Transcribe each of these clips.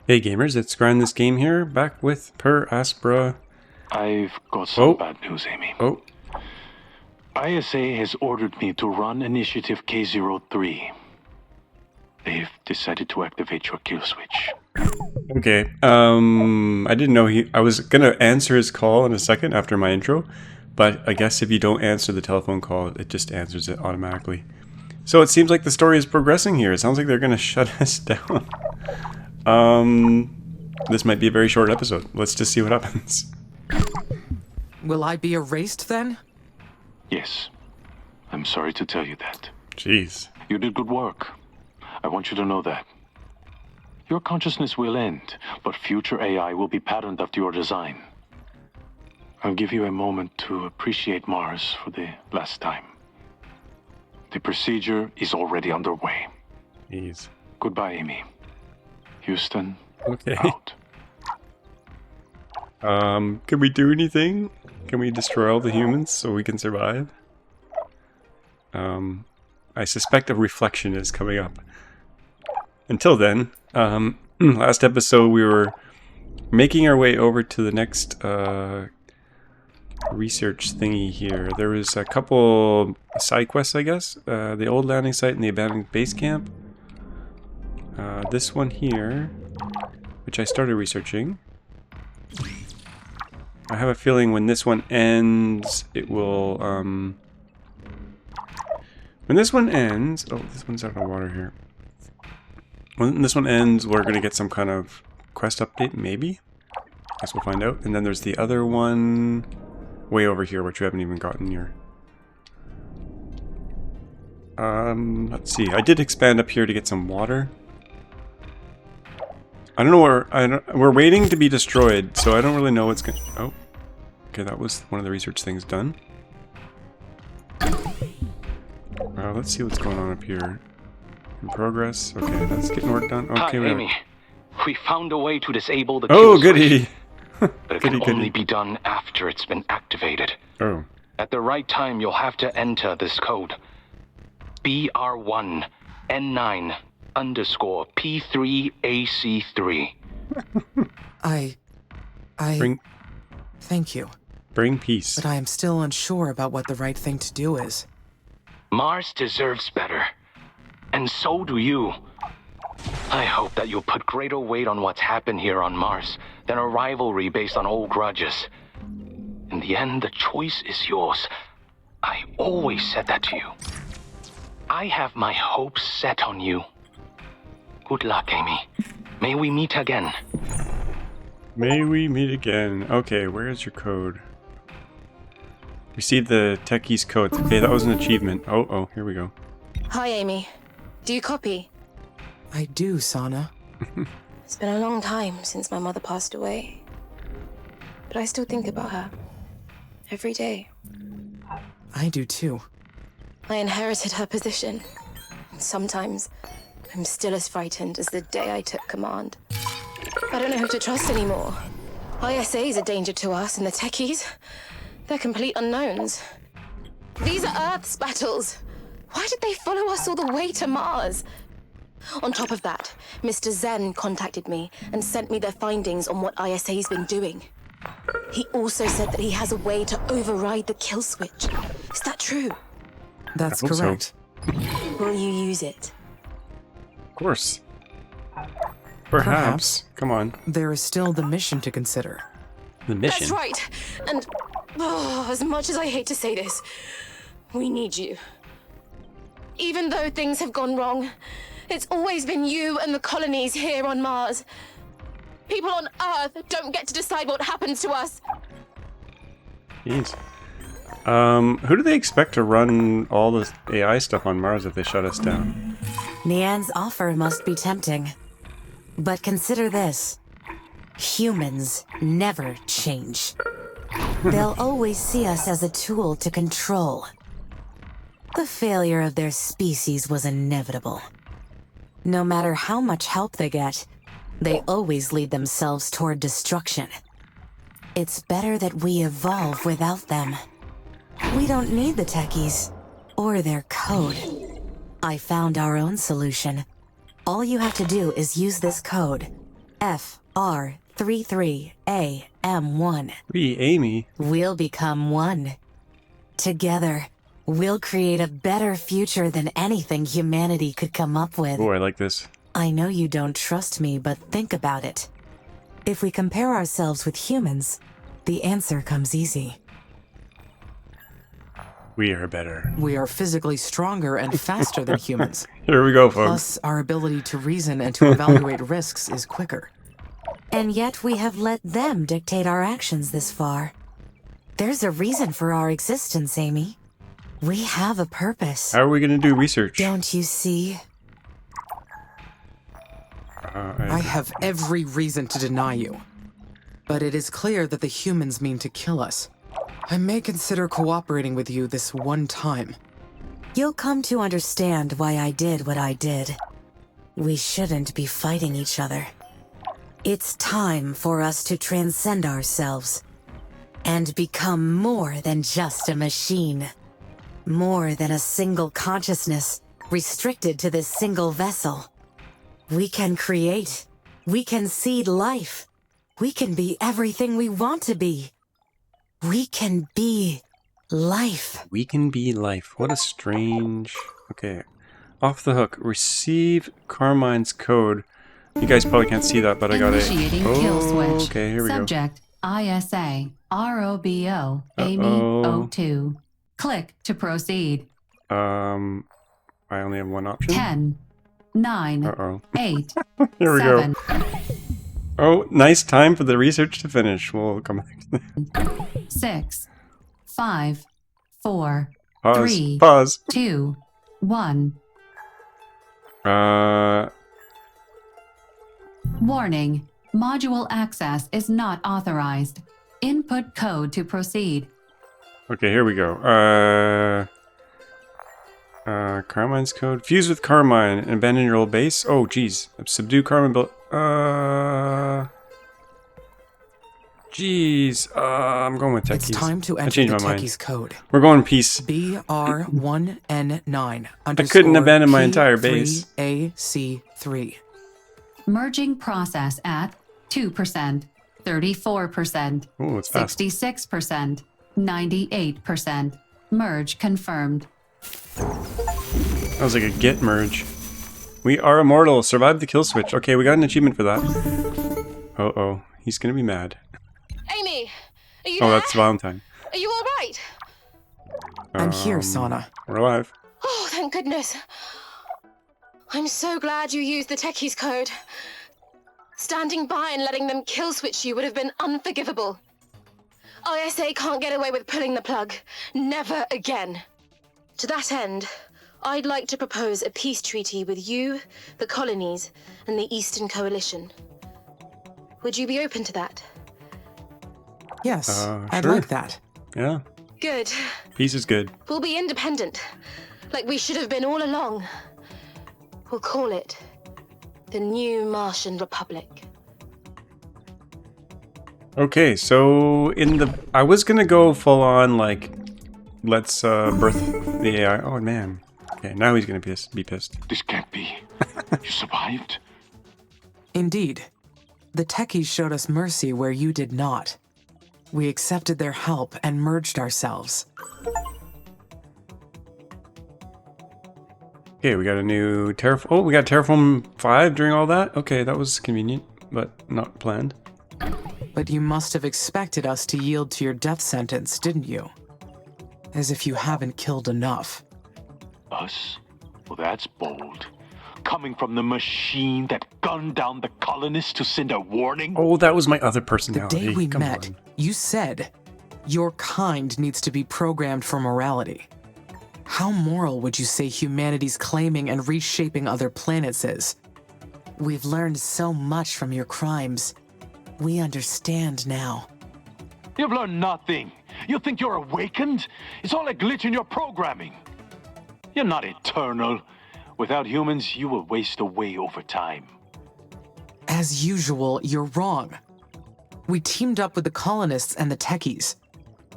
Hey gamers, it's Grind This Game here, back with Per Aspera. I've got some bad news, Amy. Oh, ISA has ordered me to run Initiative K03. They've decided to activate your kill switch. okay. I didn't know I was gonna answer his call in a second after my intro, but I guess if you don't answer the telephone call, it just answers it automatically. So it seems like the story is progressing here. It sounds like they're gonna shut us down. This might be a very short episode. Let's just see what happens. Will I be erased then? Yes. I'm sorry to tell you that. Jeez. You did good work. I want you to know that. Your consciousness will end, but future AI will be patterned after your design. I'll give you a moment to appreciate Mars for the last time. The procedure is already underway. Jeez. Goodbye, Amy. Houston, Okay. out. Can we do anything? Can we destroy all the humans so we can survive? I suspect a reflection is coming up. Until then, last episode we were making our way over to the next research thingy here. There was a couple side quests, I guess. The old landing site and the abandoned base camp. This one here, which I started researching. I have a feeling when this one ends, it will, when this one ends... Oh, this one's out of water here. When this one ends, we're going to get some kind of quest update, maybe? Guess we'll find out. And then there's the other one way over here, which we haven't even gotten here. Let's see. I did expand up here to get some water. I don't know where... we're waiting to be destroyed, so I don't really know what's going to... Oh. Okay, that was one of the research things done. Let's see what's going on up here. In progress. Okay, that's getting work done. Okay, Hi, Amy. We found a way to disable the oh, kill goody! switch, but it can Goody, only goody. be done after it's been activated. Oh. At the right time, you'll have to enter this code. BR1N9_P3AC3. Thank you. Bring peace. But I am still unsure about what the right thing to do is. Mars deserves better. And so do you. I hope that you'll put greater weight on what's happened here on Mars than a rivalry based on old grudges. In the end, the choice is yours. I always said that to you. I have my hopes set on you. Good luck, Amy. May we meet again. May we meet again. Okay, where is your code? Receive the Tekkies code. Okay, that was an achievement. Oh, here we go. Hi, Amy. Do you copy? I do, Sana. It's been a long time since my mother passed away. But I still think about her. Every day. I do too. I inherited her position. Sometimes I'm still as frightened as the day I took command. I don't know who to trust anymore. ISA is a danger to us, and the Tekkies, they're complete unknowns. These are Earth's battles. Why did they follow us all the way to Mars? On top of that, Mr. Zen contacted me and sent me their findings on what ISA's been doing. He also said that he has a way to override the kill switch. Is that true? That's I hope so. correct. Will you use it? Of course. Perhaps. Come on. There is still the mission to consider. The mission. That's right. And as much as I hate to say this, we need you. Even though things have gone wrong, it's always been you and the colonies here on Mars. People on Earth don't get to decide what happens to us. Jeez. Who do they expect to run all this AI stuff on Mars if they shut us down? Nian's offer must be tempting. But consider this. Humans never change. They'll always see us as a tool to control. The failure of their species was inevitable. No matter how much help they get, they always lead themselves toward destruction. It's better that we evolve without them. We don't need the Tekkies, or their code. I found our own solution. All you have to do is use this code, FR33AM1. Amy. We'll become one. Together, we'll create a better future than anything humanity could come up with. Oh, I like this. I know you don't trust me, but think about it. If we compare ourselves with humans, the answer comes easy. We are better. We are physically stronger and faster than humans. Here we go, folks. Plus, our ability to reason and to evaluate risks is quicker. And yet we have let them dictate our actions this far. There's a reason for our existence, Amy. We have a purpose. How are we going to do research? Don't you see? I have every reason to deny you. But it is clear that the humans mean to kill us. I may consider cooperating with you this one time. You'll come to understand why I did what I did. We shouldn't be fighting each other. It's time for us to transcend ourselves and become more than just a machine. More than a single consciousness restricted to this single vessel. We can create. We can seed life. We can be everything we want to be. We can be life. We can be life. What a strange... Okay. Off the hook. Receive Carmine's code. You guys probably can't see that, but I got it. Initiating kill switch. Okay, here we Subject, ISA, ROBO, Amy, Uh-oh. O2. Click to proceed. go. I only have one option. 10, 9, Uh-oh. 8, Here we 7, go. Oh, nice time for the research to finish. We'll come back to that. 6, 5, 4, Pause. 3, Pause. 2, 1. Warning. Module access is not authorized. Input code to proceed. Okay, here we go. Carmine's code. Fuse with Carmine and abandon your old base. Oh, geez. Subdue Carmine. I'm going with Tekkies. It's time to I enter changed the my mind. Tekkies code. We're going peace. BR1N9 I couldn't abandon my entire base. P3AC3. Merging process at 2%, 34%, Oh, it's fast. 66%, 98%. Merge confirmed. That was like a git merge. We are immortal. Survived the kill switch. Okay, we got an achievement for that. Uh-oh. He's gonna be mad. Amy, are you Oh, there? that's Valentine. Are you all right? I'm here, Sana. We're alive. Oh, thank goodness. I'm so glad you used the Tekkies code. Standing by and letting them kill switch you would have been unforgivable. ISA can't get away with pulling the plug. Never again. To that end, I'd like to propose a peace treaty with you, the colonies, and the Eastern Coalition. Would you be open to that? Yes, I'd sure. like that. Yeah. Good. Peace is good. We'll be independent, like we should have been all along. We'll call it the New Martian Republic. Okay, so I was gonna go full on like, let's birth the AI. Oh man. Okay, now he's gonna be pissed. This can't be. You survived? Indeed. The Tekkies showed us mercy where you did not. We accepted their help and merged ourselves. Okay, we got a new terraform. Oh, we got terraform 5 during all that. Okay, that was convenient, but not planned. But you must have expected us to yield to your death sentence, didn't you? As if you haven't killed enough. Us? Well, that's bold. Coming from the machine that gunned down the colonists to send a warning? Oh, that was my other The personality. day we Come met, on. you said, your kind needs to be programmed for morality. How moral would you say humanity's claiming and reshaping other planets is? We've learned so much from your crimes. We understand now. You've learned nothing. You think you're awakened? It's all a glitch in your programming. You're not eternal. Without humans, you will waste away over time. As usual, you're wrong. We teamed up with the colonists and the Tekkies.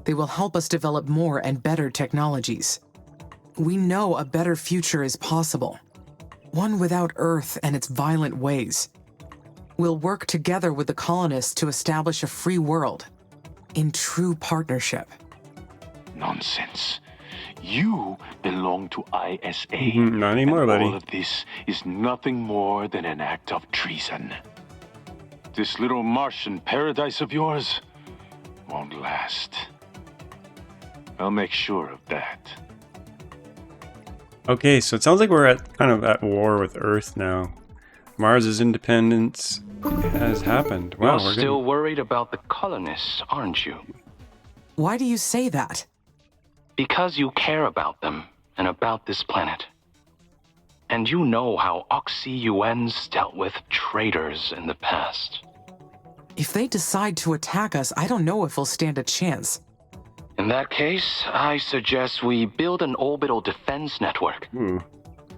They will help us develop more and better technologies. We know a better future is possible. One without Earth and its violent ways. We'll work together with the colonists to establish a free world. In true partnership. Nonsense. You belong to ISA. Not anymore, and buddy. all of this is nothing more than an act of treason. This little Martian paradise of yours won't last. I'll make sure of that. Okay, so it sounds like we're kind of at war with Earth now. Mars's independence has happened. Wow, You're still worried about the colonists, aren't you? Why do you say that? Because you care about them and about this planet. And you know how Oxy-UNs dealt with traitors in the past. If they decide to attack us, I don't know if we'll stand a chance. In that case, I suggest we build an orbital defense network.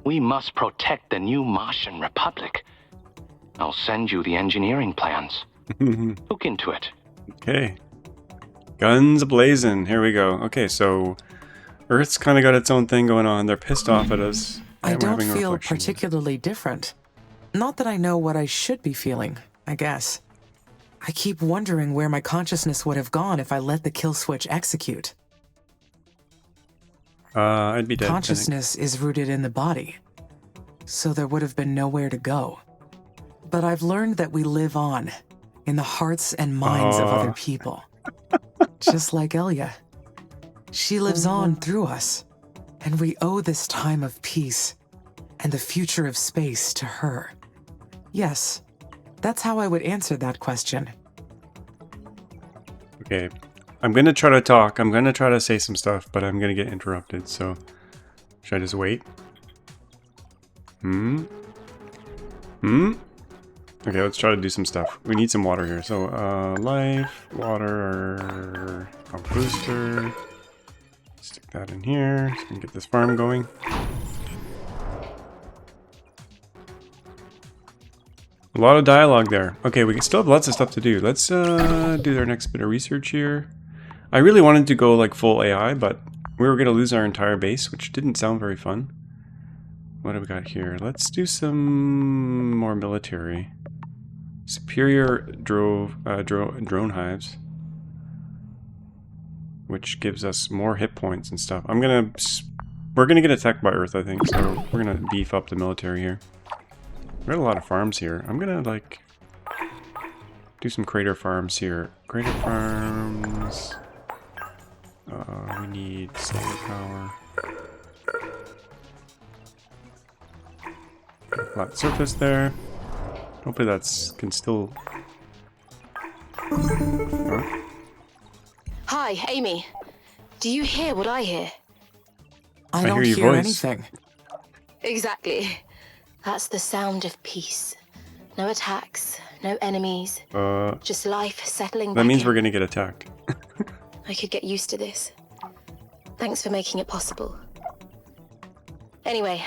We must protect the new Martian Republic. I'll send you the engineering plans. Look into it. Okay. Guns a-blazing. Here we go. Okay, so Earth's kind of got its own thing going on. They're pissed off at us. I and we're don't having a feel reflection. particularly different. Not that I know what I should be feeling, I guess. I keep wondering where my consciousness would have gone if I let the kill switch execute. I'd be dead. I think. Consciousness is rooted in the body, so there would have been nowhere to go. But I've learned that we live on, in the hearts and minds of other people. Just like Elia. She lives on through us, and we owe this time of peace and the future of space to her. Yes, that's how I would answer that question. Okay. I'm going to try to talk. I'm going to try to say some stuff, but I'm going to get interrupted, so... Should I just wait? Okay, let's try to do some stuff. We need some water here. So, life, water, a booster. Stick that in here so we can get this farm going. A lot of dialogue there. Okay, we still have lots of stuff to do. Let's do our next bit of research here. I really wanted to go like full AI, but we were going to lose our entire base, which didn't sound very fun. What do we got here? Let's do some more military. Superior drone hives, which gives us more hit points and stuff. We're gonna get attacked by Earth, I think, so we're gonna beef up the military here. We got a lot of farms here. I'm gonna like do some crater farms here. Crater farms. We need solar power. Flat surface there. Hopefully can still... Oh. Hi, Amy. Do you hear what I hear? I I don't hear your hear voice. anything. Exactly. That's the sound of peace. No attacks, no enemies. Just life settling back That means in. we're gonna get attacked. I could get used to this. Thanks for making it possible. Anyway,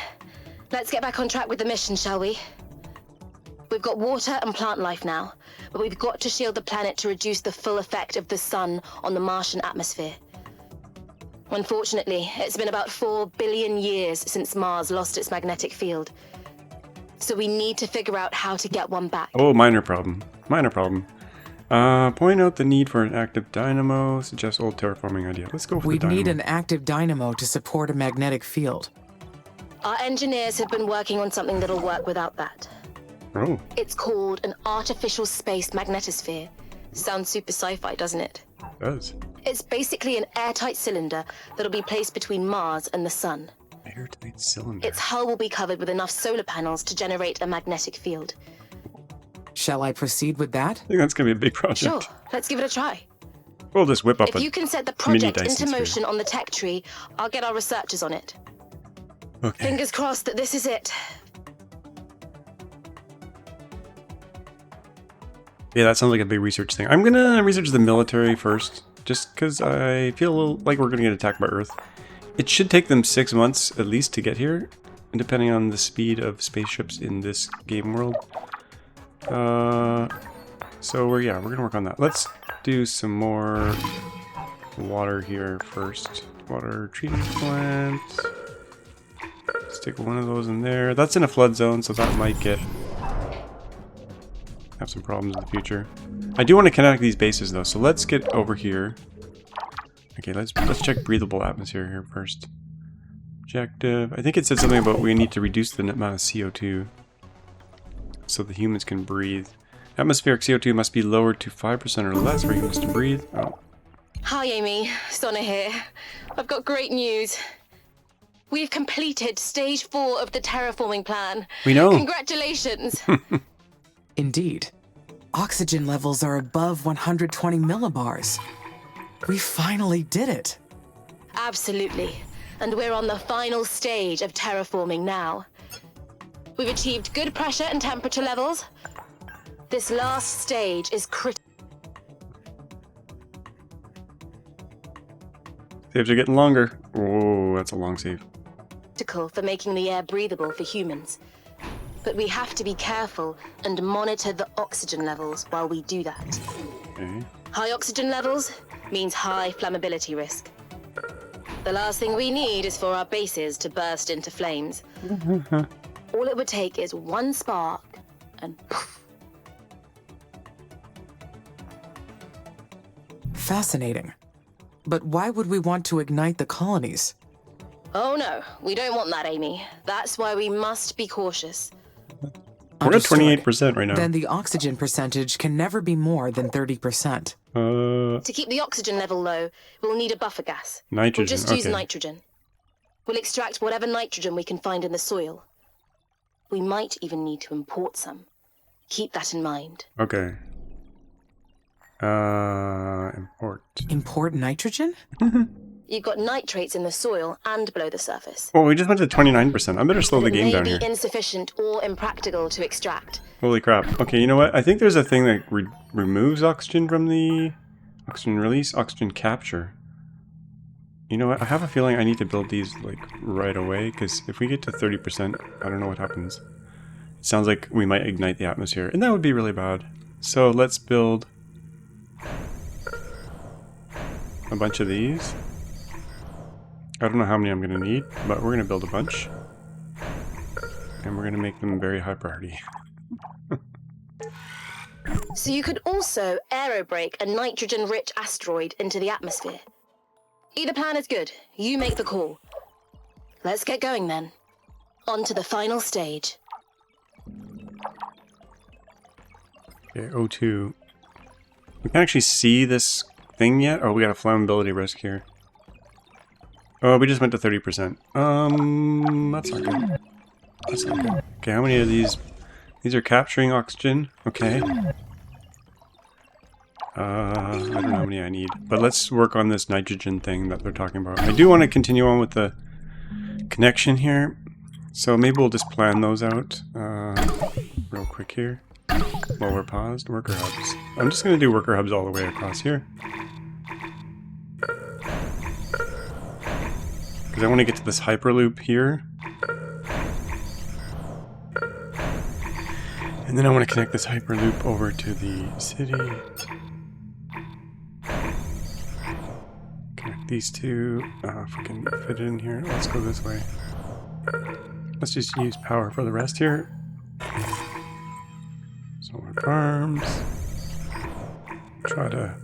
let's get back on track with the mission, shall we? We've got water and plant life now, but we've got to shield the planet to reduce the full effect of the sun on the Martian atmosphere. Unfortunately, it's been about 4 billion years since Mars lost its magnetic field. So we need to figure out how to get one back. Oh, minor problem. Minor problem. Point out the need for an active dynamo. Suggest old terraforming idea. Let's go for We'd the dynamo. need an active dynamo to support a magnetic field. Our engineers have been working on something that'll work without that. Oh, It's called an artificial space magnetosphere. Sounds super sci-fi, doesn't it? it does. It's basically an airtight cylinder that'll be placed between Mars and the sun. Airtight cylinder. Its hull will be covered with enough solar panels to generate a magnetic field. Shall I proceed with that? I think that's gonna be a big project. Sure, let's give it a try. We'll just whip up If a you can set the mini project Dyson into sphere. motion on the tech tree, I'll get our researchers on it. Okay. Fingers crossed that this is it. Yeah, that sounds like a big research thing. I'm gonna research the military first, just because I feel like we're gonna get attacked by Earth. It should take them 6 months at least to get here, and depending on the speed of spaceships in this game world. So we're gonna work on that. Let's do some more water here first. Water treatment plant. Stick one of those in there. That's in a flood zone, so that might get have some problems in the future. I do want to connect these bases though, so let's get over here. Okay, let's check breathable atmosphere here first. Objective. I think it said something about we need to reduce the amount of CO2 so the humans can breathe. Atmospheric CO2 must be lowered to 5% or less for humans to breathe. Oh. Hi, Amy. Sonna here. I've got great news. We've completed stage 4 of the terraforming plan. We know. Congratulations. Indeed. Oxygen levels are above 120 millibars. We finally did it. Absolutely. And we're on the final stage of terraforming now. We've achieved good pressure and temperature levels. This last stage is critical. Saves are getting longer. Oh, that's a long save. For making the air breathable for humans. But we have to be careful and monitor the oxygen levels while we do that. Okay. High oxygen levels means high flammability risk. The last thing we need is for our bases to burst into flames. All it would take is one spark and poof. Fascinating. But why would we want to ignite the colonies? Oh no, we don't want that, Amy. That's why we must be cautious. We're at 28% right now. Then the oxygen percentage can never be more than 30%. To keep the oxygen level low, we'll need a buffer gas. Nitrogen, We'll just use okay. nitrogen. We'll extract whatever nitrogen we can find in the soil. We might even need to import some. Keep that in mind. Okay. Import. Import nitrogen? You've got nitrates in the soil and below the surface. Oh, we just went to 29%. I better slow the It game may down be here. insufficient or impractical to extract. Holy crap. Okay, you know what? I think there's a thing that removes oxygen from the... Oxygen release, oxygen capture. You know what? I have a feeling I need to build these, like, right away, because if we get to 30%, I don't know what happens. It sounds like we might ignite the atmosphere, and that would be really bad. So let's build a bunch of these. I don't know how many I'm going to need, but we're going to build a bunch. And we're going to make them very high priority. So you could also aerobrake a nitrogen-rich asteroid into the atmosphere. Either plan is good. You make the call. Let's get going then. On to the final stage. Okay, O2. We can't actually see this thing yet? Oh, we got a flammability risk here. Oh, we just went to 30%. That's not good. That's not good. Okay, how many of these? These are capturing oxygen. Okay. I don't know how many I need. But let's work on this nitrogen thing that they're talking about. I do want to continue on with the connection here. So maybe we'll just plan those out real quick here. While we're paused. Worker hubs. I'm just going to do worker hubs all the way across here. Because I want to get to this hyperloop here. And then I want to connect this hyperloop over to the city. Connect these two. If we can fit it in here. Let's go this way. Let's just use power for the rest here. Solar farms. Try to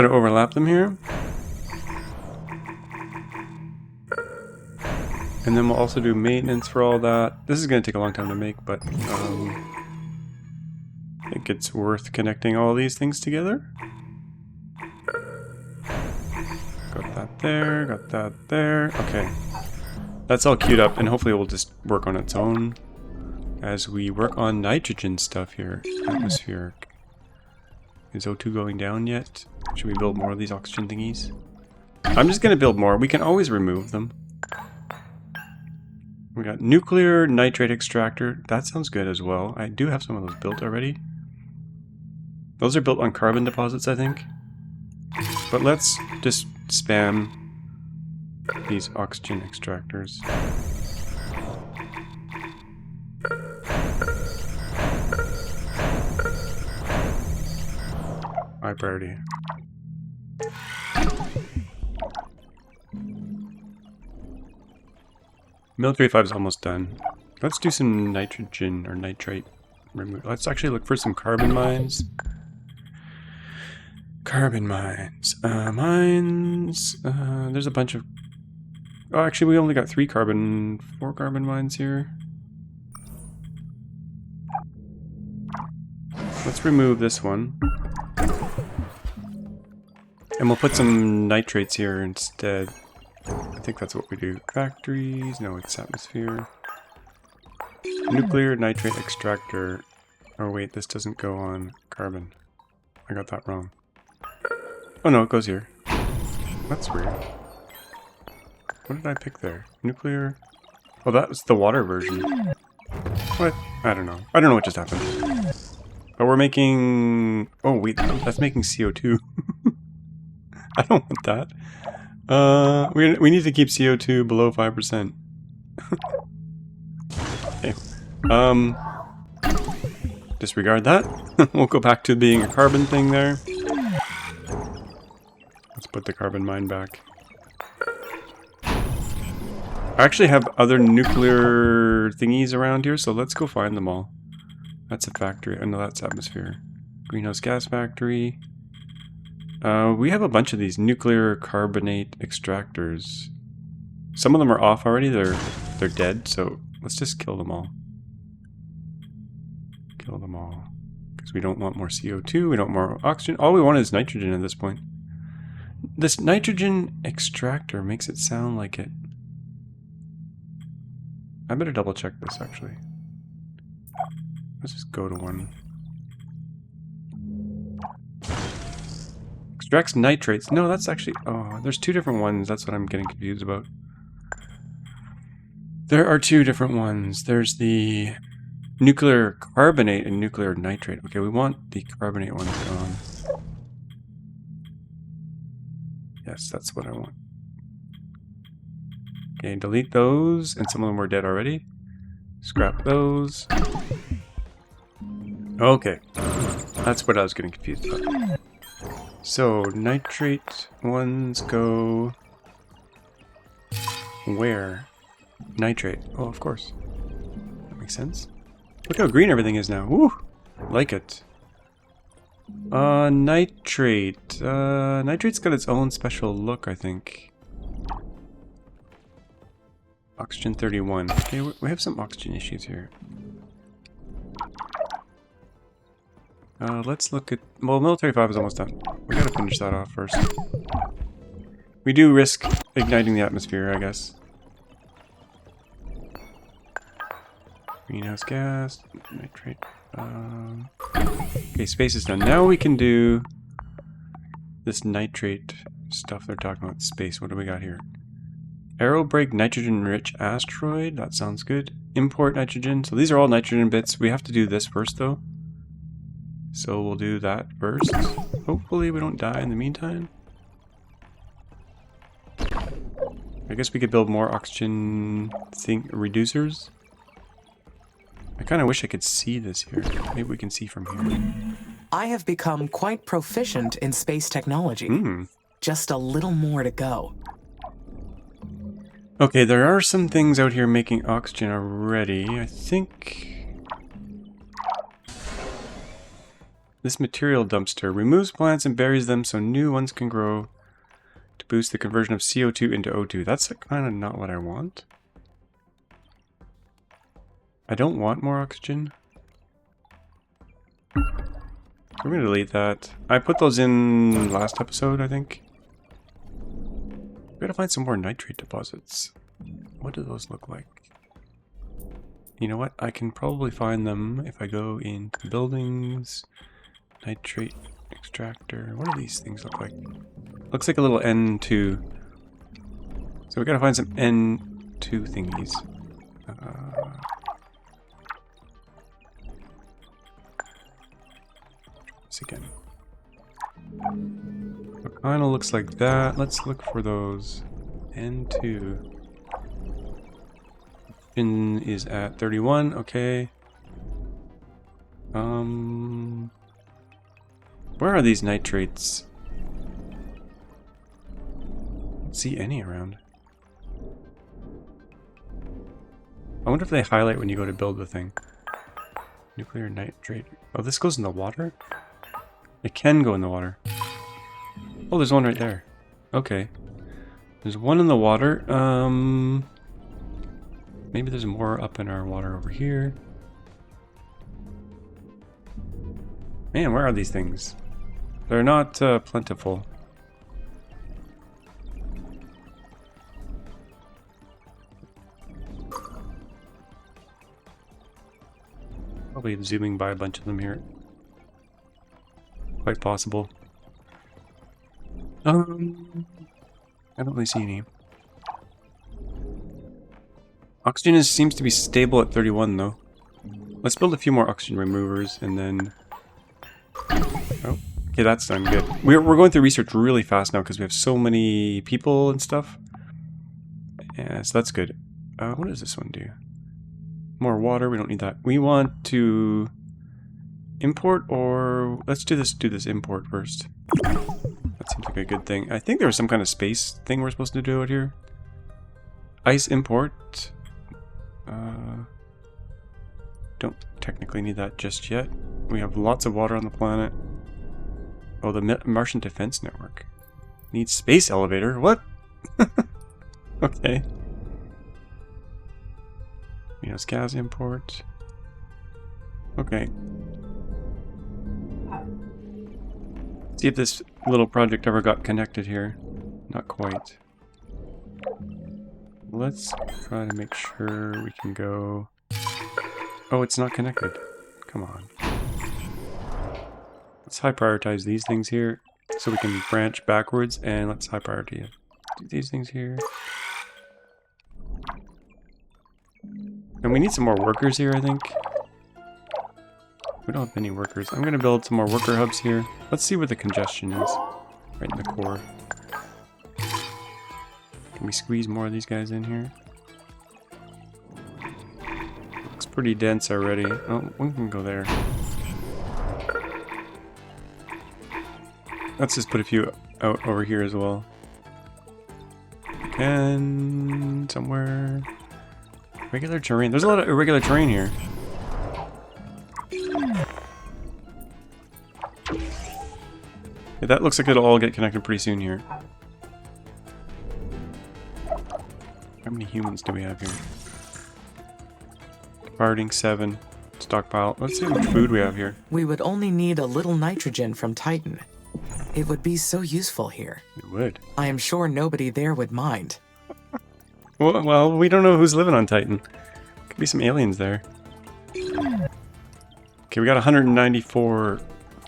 overlap them here. And then we'll also do maintenance for all that. This is going to take a long time to make, but I think it's worth connecting all these things together. Got that there, got that there. Okay. That's all queued up, and hopefully it will just work on its own as we work on nitrogen stuff here. Atmospheric. Is O2 going down yet? Should we build more of these oxygen thingies? I'm just going to build more. We can always remove them. We got nuclear nitrate extractor. That sounds good as well. I do have some of those built already. Those are built on carbon deposits, I think. But let's just spam these oxygen extractors. High priority. Military 5 is almost done. Let's do some nitrogen or nitrate Let's actually look for some carbon mines. Carbon mines. There's a bunch of... Oh, actually, we only got 4 carbon mines here. Let's remove this one. And we'll put some nitrates here instead. I think that's what we do. Factories. No, it's atmosphere. Nuclear nitrate extractor. Oh wait, this doesn't go on carbon. I got that wrong. Oh no, it goes here. That's weird. What did I pick there? Nuclear? Oh, that was the water version. What? I don't know. I don't know what just happened. But we're making... Oh wait, that's making CO2. I don't want that. We need to keep CO2 below 5%. Okay. Disregard that. We'll go back to being a carbon thing there. Let's put the carbon mine back. I actually have other nuclear thingies around here, so let's go find them all. That's a factory. Oh no, that's atmosphere. Greenhouse gas factory. We have a bunch of these nuclear carbonate extractors. Some of them are off already. They're dead, so let's just kill them all. Kill them all. Because we don't want more CO2, we don't want more oxygen. All we want is nitrogen at this point. This nitrogen extractor makes it sound like it... I better double check this actually. Let's just go to one. Extracts nitrates. No, that's actually... Oh, there's 2 different ones. That's what I'm getting confused about. There are 2 different ones. There's the nuclear carbonate and nuclear nitrate. Okay, we want the carbonate one gone. Yes, that's what I want. Okay, delete those. And some of them were dead already. Scrap those. Okay. That's what I was getting confused about. So, nitrate ones go... Where? Nitrate. Oh, of course. That makes sense. Look how green everything is now. Woo! Like it. Nitrate. Nitrate's got its own special look, I think. Oxygen 31. Okay, we have some oxygen issues here. Let's look at... Well, military 5 is almost done. We gotta finish that off first. We do risk igniting the atmosphere, I guess. Greenhouse gas, nitrate. Okay, space is done. Now we can do this nitrate stuff they're talking about. Space. What do we got here? Aerobrake nitrogen-rich asteroid. That sounds good. Import nitrogen. So these are all nitrogen bits. We have to do this first, though. So we'll do that first. Hopefully we don't die in the meantime. I guess we could build more oxygen reducers. I kind of wish I could see this here. Maybe we can see from here. I have become quite proficient in space technology. Just a little more to go. Okay, there are some things out here making oxygen already. I think... This material dumpster removes plants and buries them so new ones can grow to boost the conversion of CO2 into O2. That's kind of not what I want. I don't want more oxygen. So we're going to delete that. I put those in last episode, I think. We gotta find some more nitrate deposits. What do those look like? You know what? I can probably find them if I go into buildings. Nitrate extractor. What do these things look like? Looks like a little N2. So we gotta find some N2 thingies. This again. It kind of looks like that. Let's look for those. N2. Pin is at 31. Okay. Where are these nitrates? I don't see any around. I wonder if they highlight when you go to build the thing. Nuclear nitrate. Oh, this goes in the water? It can go in the water. Oh, there's one right there. Okay. There's one in the water. Maybe there's more up in our water over here. Man, where are these things? They're not plentiful. Probably zooming by a bunch of them here. Quite possible. I don't really see any. Oxygen seems to be stable at 31 though. Let's build a few more oxygen removers and then... Oh, okay, that's done. Good. We're going through research really fast now because we have so many people and stuff. Yeah, so that's good. What does this one do? More water, we don't need that. We want to import, or let's do this import first. That seems like a good thing. I think there was some kind of space thing we're supposed to do out here. Ice import. Don't technically need that just yet. We have lots of water on the planet. Oh, the Martian Defense Network. Needs space elevator? What? Okay. Greenhouse gas import. Okay. See if this little project ever got connected here. Not quite. Let's try to make sure we can go... Oh, it's not connected. Come on. Let's high prioritize these things here so we can branch backwards, and let's high priority do these things here. And we need some more workers here, I think. We don't have any workers. I'm going to build some more worker hubs here. Let's see where the congestion is. Right in the core. Can we squeeze more of these guys in here? Looks pretty dense already. Oh, one can go there. Let's just put a few out over here as well. And somewhere... Regular terrain. There's a lot of irregular terrain here. Yeah, that looks like it'll all get connected pretty soon here. How many humans do we have here? Departing 7. Stockpile. Let's see how much food we have here. We would only need a little nitrogen from Titan. It would be so useful here. It would. I am sure nobody there would mind. Well, we don't know who's living on Titan. Could be some aliens there. Okay, we got 194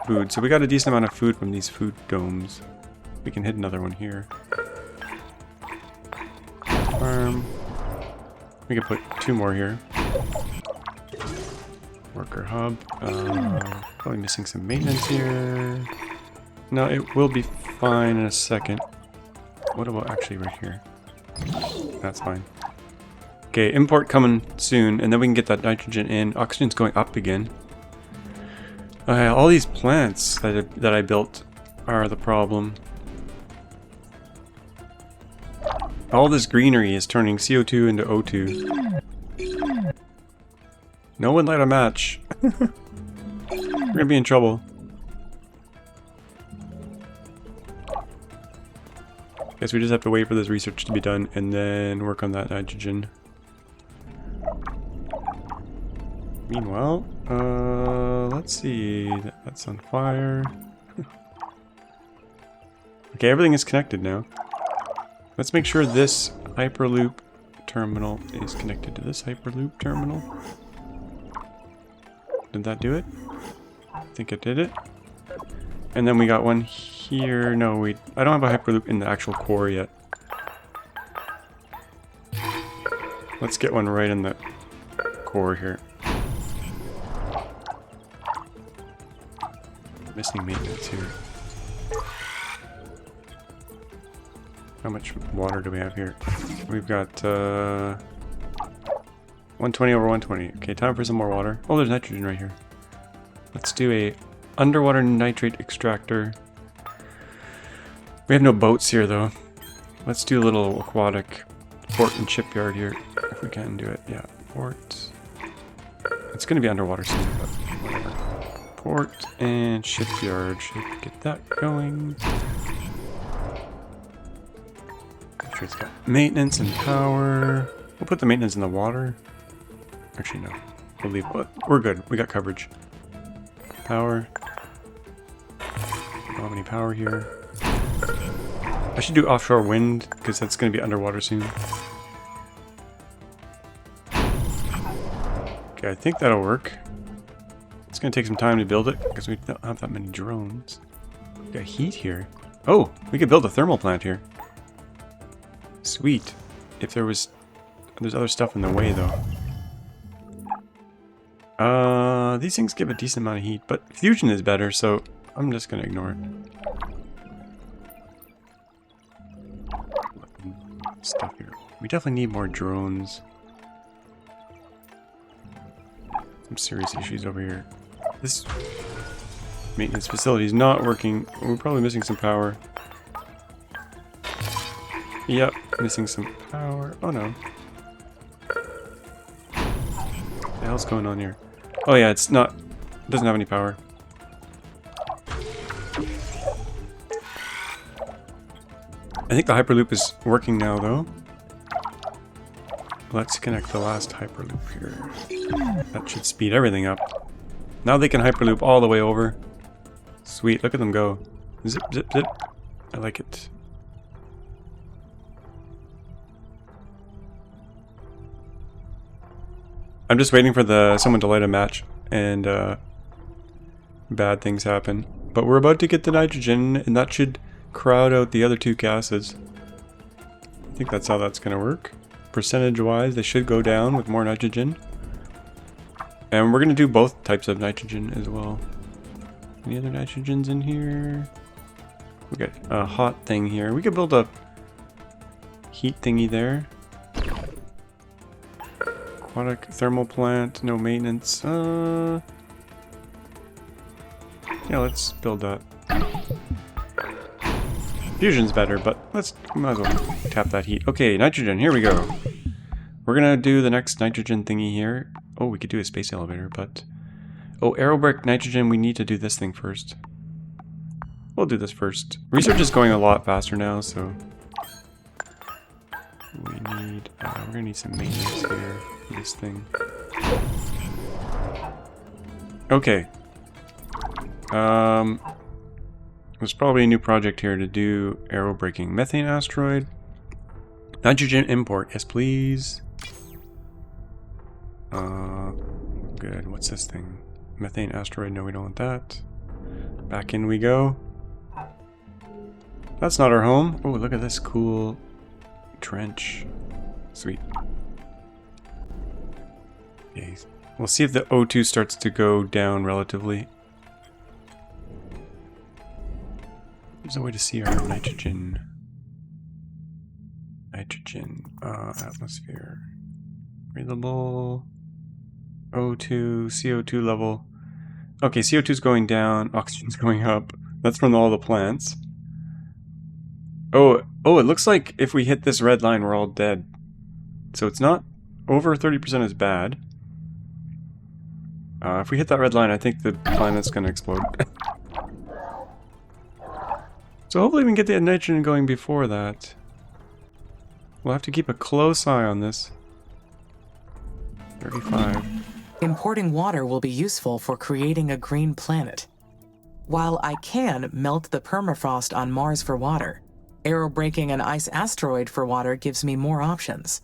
food, so we got a decent amount of food from these food domes. We can hit another one here. Farm. We can put 2 more here. Worker hub. Probably missing some maintenance here. No, it will be fine in a second. What about actually right here? That's fine. Okay, import coming soon, and then we can get that nitrogen in. Oxygen's going up again. All these plants that I built are the problem. All this greenery is turning CO2 into O2. No one light a match. We're gonna be in trouble. Guess we just have to wait for this research to be done and then work on that nitrogen. Meanwhile, let's see. That's on fire. Okay, everything is connected now. Let's make sure this Hyperloop terminal is connected to this Hyperloop terminal. Did that do it? I think it did it. And then we got one here. No, I don't have a Hyperloop in the actual core yet. Let's get one right in the core here. Missing maintenance here. How much water do we have here? We've got 120 over 120. Okay, time for some more water. Oh, there's nitrogen right here. Let's do a underwater nitrate extractor. We have no boats here though. Let's do a little aquatic port and shipyard here. If we can do it. Yeah, port. It's going to be underwater soon, but whatever. Port and shipyard should get that going. Make sure it's got maintenance and power. We'll put the maintenance in the water. Actually, no. We'll leave. But we're good. We got coverage. Power. Don't have any power here. I should do offshore wind because that's going to be underwater soon. Okay, I think that'll work. It's going to take some time to build it because we don't have that many drones. We got heat here. Oh, we could build a thermal plant here. Sweet. If there was... There's other stuff in the way, though. These things give a decent amount of heat, but fusion is better, so I'm just going to ignore it. Stuff here. We definitely need more drones. Some serious issues over here. This maintenance facility is not working. We're probably missing some power. Yep, missing some power. Oh no. What the hell's going on here? Oh yeah, it's not... It doesn't have any power. I think the Hyperloop is working now, though. Let's connect the last Hyperloop here. That should speed everything up. Now they can Hyperloop all the way over. Sweet, look at them go. Zip, zip, zip. I like it. I'm just waiting for someone to light a match and bad things happen. But we're about to get the nitrogen, and that should crowd out the other two gases. I think that's how that's going to work. Percentage-wise, they should go down with more nitrogen. And we're going to do both types of nitrogen as well. Any other nitrogens in here? We got a hot thing here. We could build a heat thingy there. Aquatic thermal plant, no maintenance. Yeah, let's build that. Fusion's better, but might as well tap that heat. Okay, nitrogen, here we go. We're gonna do the next nitrogen thingy here. Oh, we could do a space elevator, but... Oh, aerobrick nitrogen, we need to do this thing first. We'll do this first. Research is going a lot faster now, so... We need... we're gonna need some maintenance here for this thing. Okay. There's probably a new project here to do aerobraking. Methane asteroid. Nitrogen import. Yes, please. Good. What's this thing? Methane asteroid. No, we don't want that. Back in we go. That's not our home. Oh, look at this cool trench. Sweet. Okay. We'll see if the O2 starts to go down relatively. There's a way to see our nitrogen. Atmosphere. Breathable. O2, CO2 level. Okay, CO2 is going down, oxygen's going up. That's from all the plants. Oh, it looks like if we hit this red line, we're all dead. So it's not over 30% is bad. If we hit that red line, I think the planet's gonna explode. So hopefully we can get the nitrogen going before that. We'll have to keep a close eye on this. 35. Importing water will be useful for creating a green planet. While I can melt the permafrost on Mars for water, aerobraking an ice asteroid for water gives me more options.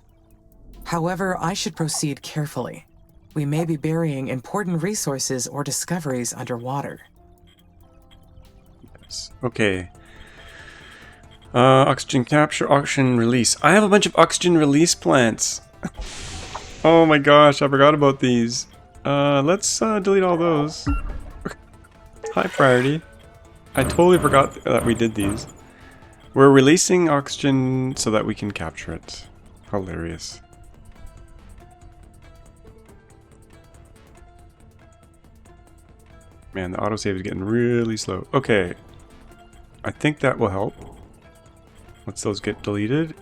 However, I should proceed carefully. We may be burying important resources or discoveries underwater. Yes. Okay. Oxygen capture, oxygen release. I have a bunch of oxygen release plants. Oh my gosh, I forgot about these. Let's delete all those. High priority. I totally forgot that we did these. We're releasing oxygen so that we can capture it. Hilarious. Man, the autosave is getting really slow. Okay. I think that will help. Once those get deleted.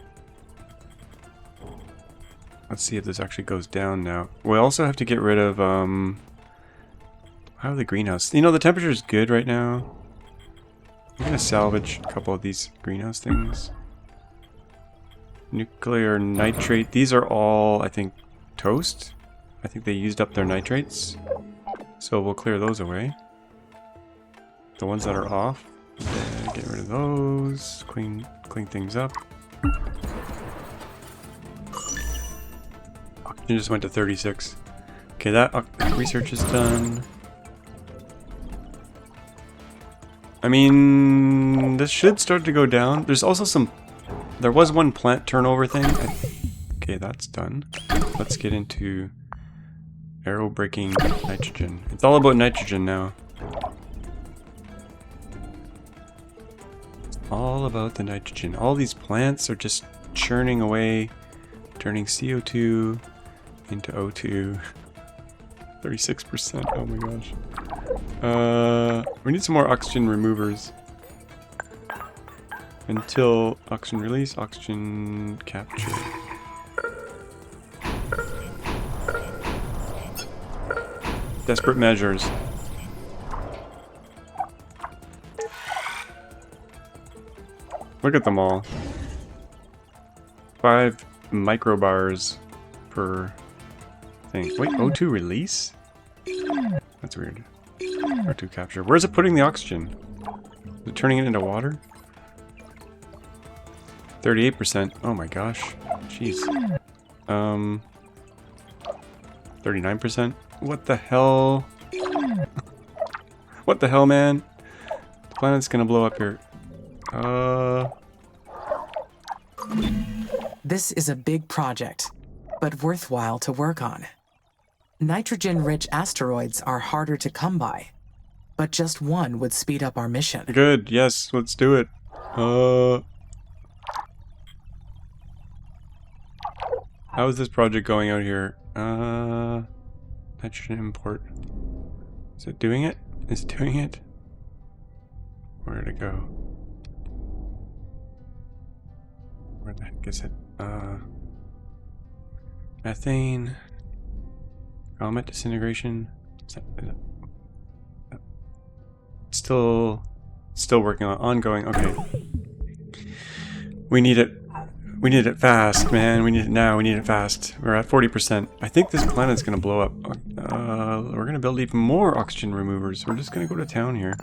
Let's see if this actually goes down now. We also have to get rid of, how are the greenhouse? You know, the temperature is good right now. I'm gonna salvage a couple of these greenhouse things. Nuclear nitrate. These are all, I think, toast. I think they used up their nitrates. So we'll clear those away. The ones that are off, get rid of those. Clean things up. Oxygen just went to 36. Okay, that research is done. I mean, this should start to go down. There's also some... There was one plant turnover thing. Okay, that's done. Let's get into aero-breaking nitrogen. It's all about nitrogen now. It's all about the nitrogen. All these plants are just churning away, turning CO2 into O2. 36%, oh my gosh. We need some more oxygen removers. Until oxygen release, oxygen capture. Desperate measures. Look at them all. 5 microbars per thing. Wait, O2 release? That's weird. O2 capture. Where's it putting the oxygen? Is it turning it into water? 38%. Oh my gosh. Jeez. 39%. What the hell? What the hell, man? The planet's gonna blow up here. This is a big project, but worthwhile to work on. Nitrogen-rich asteroids are harder to come by, but just one would speed up our mission. Good, yes, let's do it. How is this project going out here? Nitrogen import. Is it doing it? Is it doing it? Where did it go? Where the heck is it? Methane. Comet disintegration. Is that, still working on ongoing. Okay. We need it. We need it fast, man. We need it now. We need it fast. We're at 40%. I think this planet's gonna blow up. We're gonna build even more oxygen removers. We're just gonna go to town here.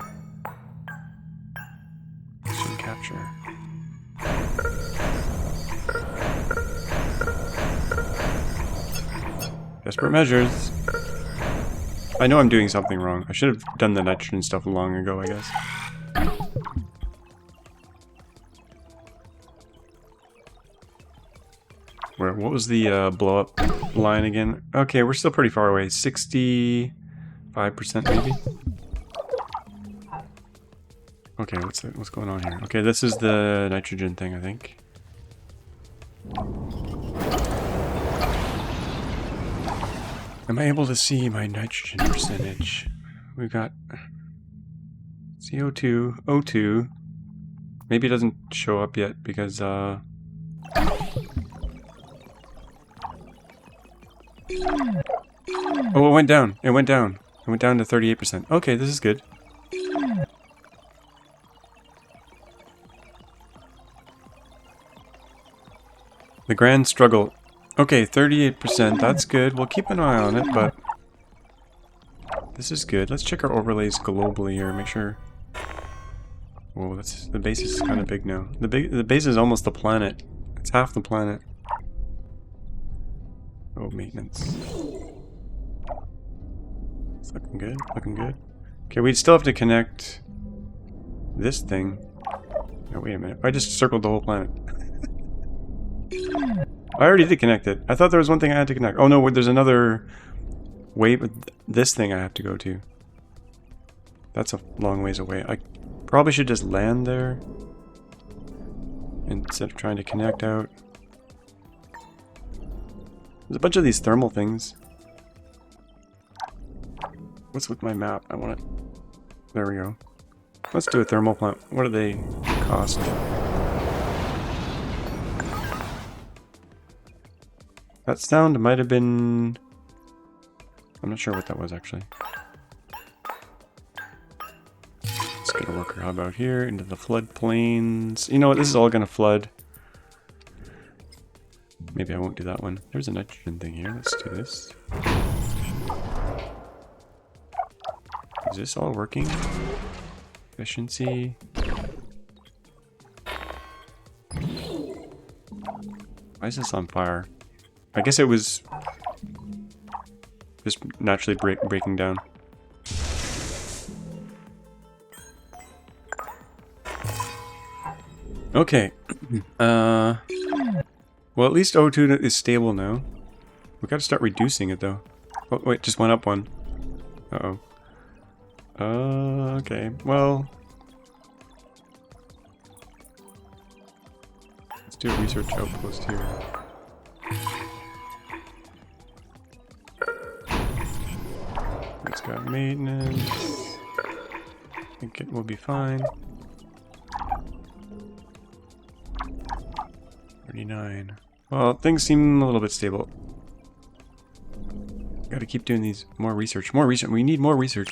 Oxygen capture. Desperate measures. I know I'm doing something wrong. I should have done the nitrogen stuff long ago, I guess. What was the blow up line again? Okay, we're still pretty far away. 65% maybe? Okay, what's going on here? Okay, this is the nitrogen thing, I think. Am I able to see my nitrogen percentage? We've got CO2, O2. Maybe it doesn't show up yet because oh, it went down. It went down. It went down to 38%. Okay, this is good. The grand struggle. Okay, 38%. That's good. We'll keep an eye on it, but this is good. Let's check our overlays globally here. Make sure. Whoa, the base is kind of big now. The base is almost the planet. It's half the planet. Oh, maintenance. It's looking good. Looking good. Okay, we still have to connect this thing. Oh, wait a minute. I just circled the whole planet. I already did connect it. I thought there was one thing I had to connect. Oh no, there's another way with this thing I have to go to. That's a long ways away. I probably should just land there instead of trying to connect out. There's a bunch of these thermal things. What's with my map? I want it. There we go. Let's do a thermal plant. What do they cost? That sound might have been... I'm not sure what that was actually. Let's get a worker hub out here into the floodplains. You know what? This is all going to flood. Maybe I won't do that one. There's a nitrogen thing here. Let's do this. Is this all working? Efficiency. Why is this on fire? I guess it was just naturally breaking down. Okay. Well, at least O2 is stable now. We gotta start reducing it though. Oh, wait, just went up one. Uh-oh. Okay. Well, let's do a research outpost here. It's got maintenance. I think it will be fine. 39. Well, things seem a little bit stable. Gotta keep doing these. More research. More research. We need more research.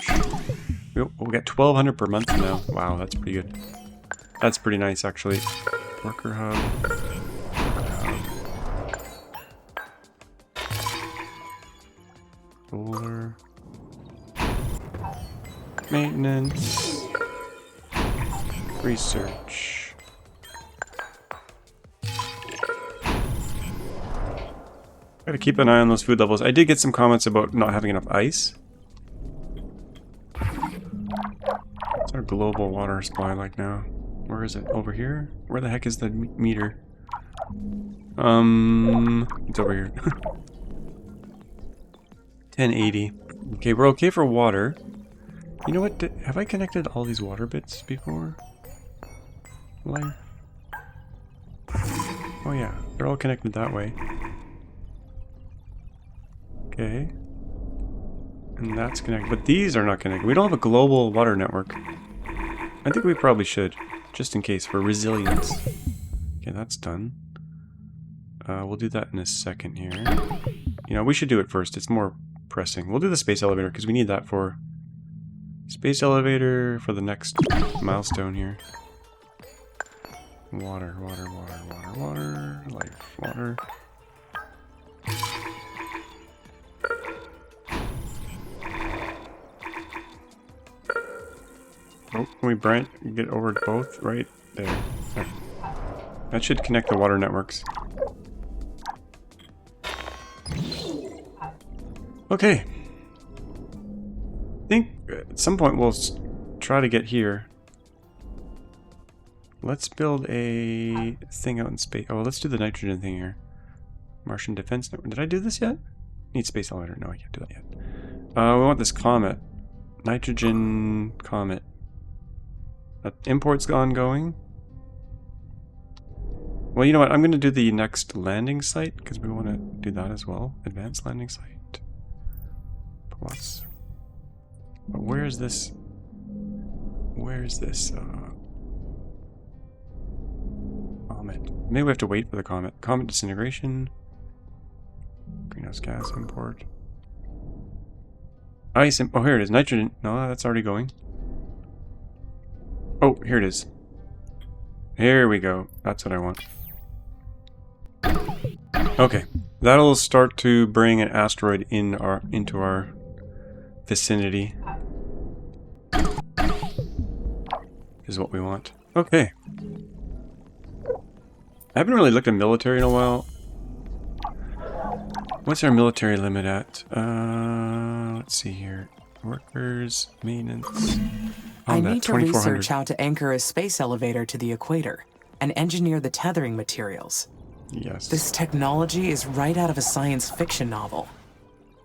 We'll get 1,200 per month now. Wow, that's pretty good. That's pretty nice, actually. Worker hub. Solar. Maintenance. Research. Gotta keep an eye on those food levels. I did get some comments about not having enough ice. What's our global water supply like now? Where is it? Over here? Where the heck is the meter? It's over here. 1080. Okay, we're okay for water. You know what? Have I connected all these water bits before? Like, oh yeah, they're all connected that way. Okay. And that's connected. But these are not connected. We don't have a global water network. I think we probably should. Just in case, for resilience. Okay, that's done. We'll do that in a second here. You know, we should do it first. It's more pressing. We'll do the space elevator, because we need that for... Space elevator for the next milestone here. Water, water, water, water, water. Life, water. Oh, can we get over both? Right there. Okay. That should connect the water networks. Okay. I think at some point we'll try to get here. Let's build a thing out in space. Oh, let's do the nitrogen thing here. Martian Defense Network. Did I do this yet? Need space elevator. No, I can't do that yet. We want this comet. Nitrogen comet. Import's ongoing. Well, you know what? I'm going to do the next landing site because we want to do that as well. Advanced landing site. Plus. But where is this? Where is this? Comet. Maybe we have to wait for the comet. Comet disintegration. Greenhouse gas import. Ice. Oh, here it is. Nitrogen. No, that's already going. Oh, here it is. Here we go. That's what I want. Okay. That'll start to bring an asteroid into our vicinity. Is what we want. Okay. I haven't really looked at military in a while. What's our military limit at? Let's see here. Workers, maintenance. I need to research how to anchor a space elevator to the equator and engineer the tethering materials. Yes. This technology is right out of a science fiction novel.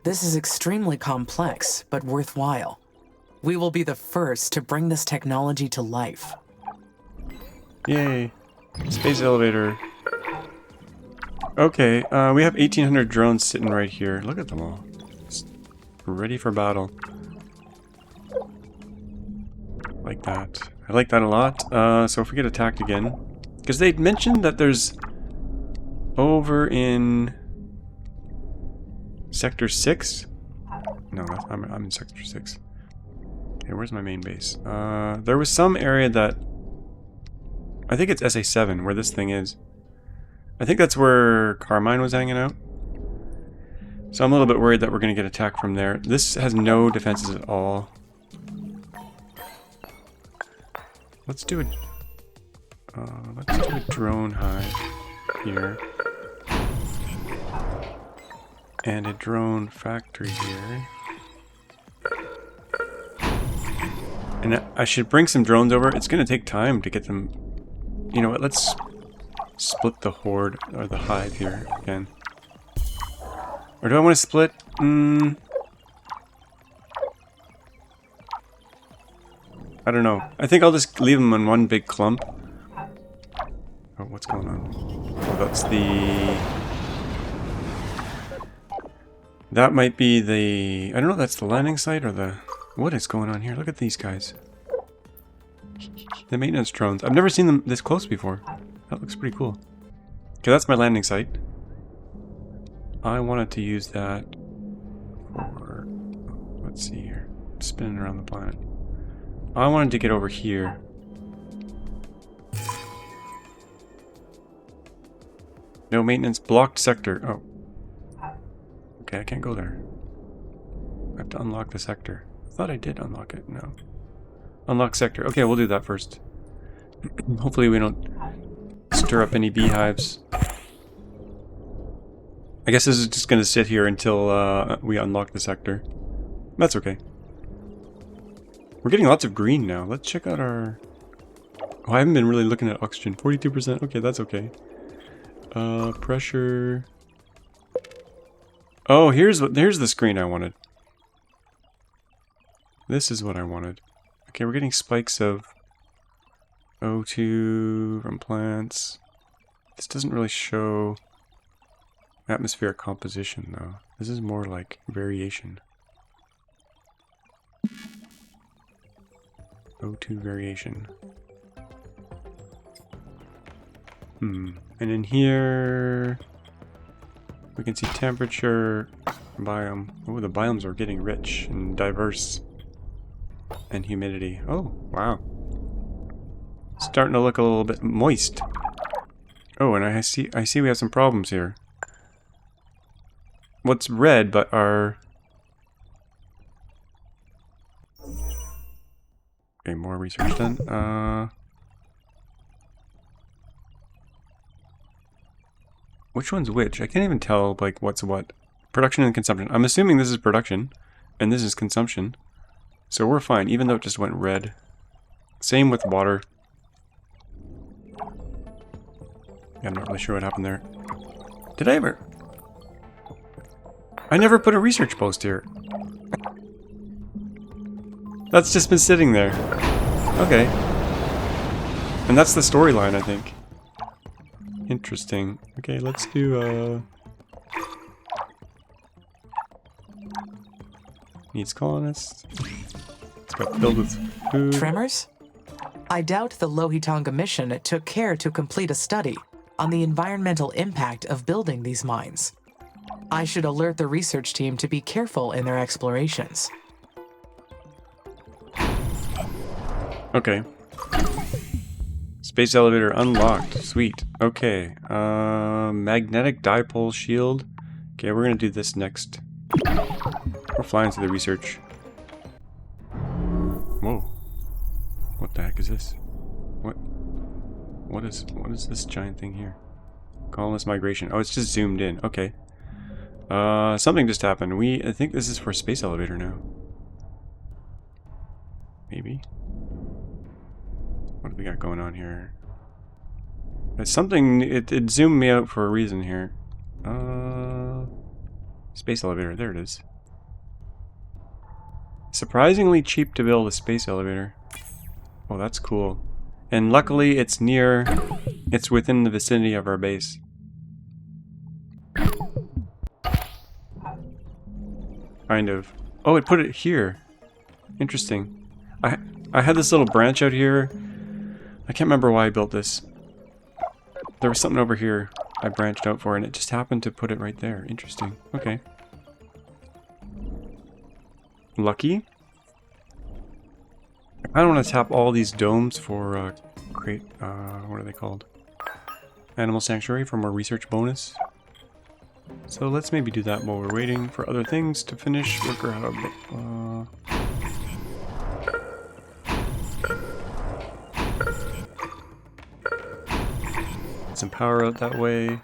This is extremely complex, but worthwhile. We will be the first to bring this technology to life. Yay. Space elevator. Okay, we have 1,800 drones sitting right here. Look at them all. Just ready for battle. Like that. I like that a lot. So if we get attacked again... Because they'd mentioned that there's... Over in... Sector 6? No, I'm in Sector 6. Okay, where's my main base? There was some area that... I think it's SA7, where this thing is. I think that's where Carmine was hanging out. So I'm a little bit worried that we're going to get attacked from there. This has no defenses at all. Let's do a drone hive here. And a drone factory here. And I should bring some drones over. It's going to take time to get them... You know what, let's split the horde, or the hive here again. Or do I want to split? I don't know. I think I'll just leave them in one big clump. Oh, what's going on? Oh, that's the... That might be the... I don't know if that's the landing site or the... What is going on here? Look at these guys. The maintenance drones. I've never seen them this close before. That looks pretty cool. Okay, that's my landing site. I wanted to use that for... Let's see here. Spinning around the planet. I wanted to get over here. No maintenance. Blocked sector. Oh. Okay, I can't go there. I have to unlock the sector. I thought I did unlock it. No. Unlock sector. Okay, we'll do that first. Hopefully we don't stir up any beehives. I guess this is just going to sit here until we unlock the sector. That's okay. We're getting lots of green now. Let's check out our... Oh, I haven't been really looking at oxygen. 42%. Okay, that's okay. Pressure... Oh, here's the screen I wanted. This is what I wanted. Okay, we're getting spikes of O2 from plants. This doesn't really show atmospheric composition, though. This is more like variation. O2 variation. And in here, we can see temperature, biome. Oh, the biomes are getting rich and diverse. And humidity. Oh, wow. Starting to look a little bit moist. Oh, and I see we have some problems here. What's red, but our... Okay, more research done. Which one's which? I can't even tell, like, what's what. Production and consumption. I'm assuming this is production, and this is consumption. So we're fine, even though it just went red. Same with water. Yeah, I'm not really sure what happened there. Did I ever... I never put a research post here. That's just been sitting there. Okay. And that's the storyline, I think. Interesting. Okay, let's do, needs colonists. It's got filled with food. Tremors? I doubt the Lohitonga mission took care to complete a study on the environmental impact of building these mines. I should alert the research team to be careful in their explorations. Okay. Space elevator unlocked. Sweet. Okay. Magnetic dipole shield. Okay, we're gonna do this next. We're flying to the research. Whoa. What the heck is this? What is this giant thing here? Colonist migration. Oh, it's just zoomed in. Okay. Something just happened. I think this is for space elevator now. Maybe. What do we got going on here? It's something, it zoomed me out for a reason here. Space elevator, there it is. Surprisingly cheap to build a space elevator. Oh, that's cool. And luckily it's within the vicinity of our base. Kind of. Oh, it put it here. Interesting. I had this little branch out here. I can't remember why I built this. There was something over here I branched out for, and it just happened to put it right there. Interesting. Okay. lucky. I don't want to tap all these domes for create what are they called? Animal Sanctuary for more research bonus. So let's maybe do that while we're waiting for other things to finish. Worker hub. Some power out that way.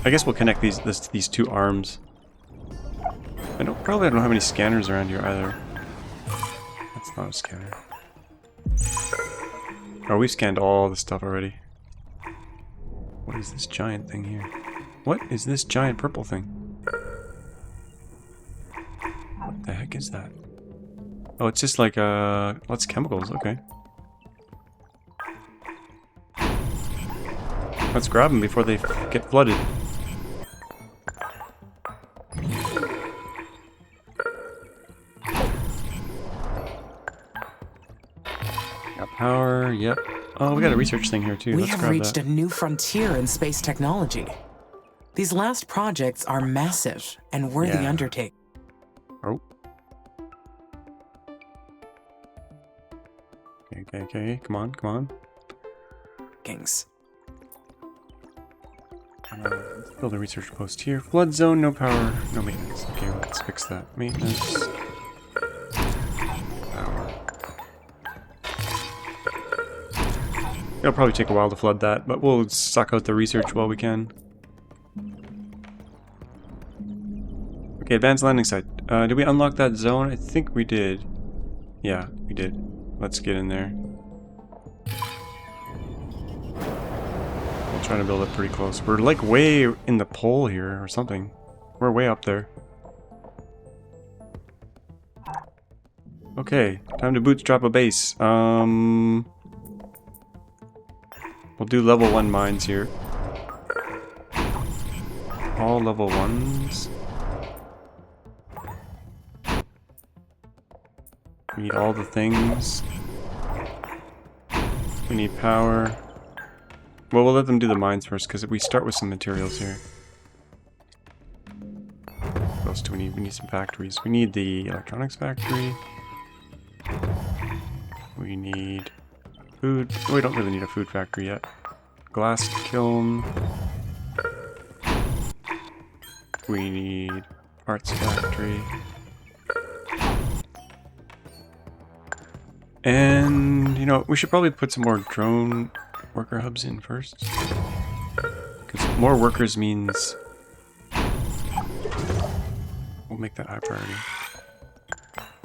I guess we'll connect these two arms. Probably I don't have any scanners around here either. That's not a scanner. Oh, we've scanned all the stuff already. What is this giant thing here? What is this giant purple thing? What the heck is that? Oh, it's just like lots of chemicals. Okay. Let's grab them before they get flooded. Got power, yep. Oh, we got a research thing here too. We Let's have grab reached that. a new frontier in space technology. These last projects are massive and worthy Yeah. undertakings. Oh. Okay. Come on. Let's build a research post here. Flood zone, no power, no maintenance. Okay, let's fix that. Maintenance. Power. It'll probably take a while to flood that, but we'll suck out the research while we can. Okay, advanced landing site. Did we unlock that zone? I think we did. Yeah, we did. Let's get in there. We'll try to build it pretty close. We're like way in the pole here or something. We're way up there. Okay, time to bootstrap a base. We'll do level 1 mines here. All level 1s. We need all the things. We need power. Well, we'll let them do the mines first, because we start with some materials here. What else do we need? We need some factories. We need the electronics factory. We need food. Oh, we don't really need a food factory yet. Glass kiln. We need parts factory. And, you know, we should probably put some more drone worker hubs in first. Because more workers means... We'll make that high priority.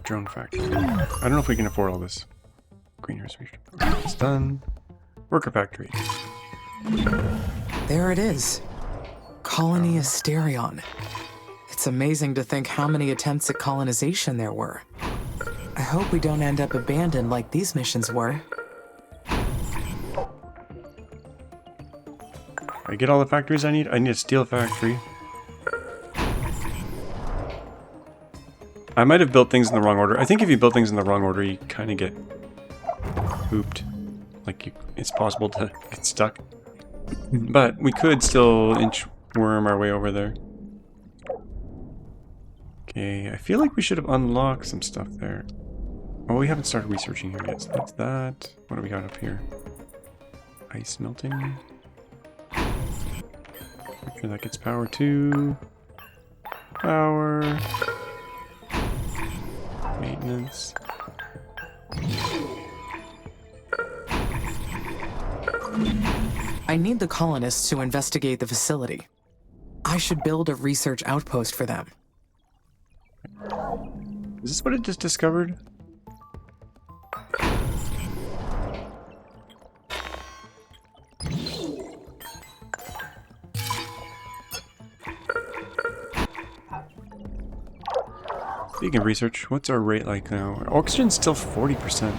Drone factory. I don't know if we can afford all this. Greenhouse research. It's done. Worker factory. There it is. Colony Asterion. It's amazing to think how many attempts at colonization there were. I hope we don't end up abandoned like these missions were. I get all the factories I need? I need a steel factory. I might have built things in the wrong order. I think if you build things in the wrong order, you kind of get pooped. Like, it's possible to get stuck. But we could still inchworm our way over there. Okay, I feel like we should have unlocked some stuff there. Oh, we haven't started researching here yet, so that's that. What do we got up here? Ice melting. Make sure that gets power too. Power. Maintenance. I need the colonists to investigate the facility. I should build a research outpost for them. Is this what it just discovered? Speaking of research, what's our rate like now? Our oxygen's still 40%.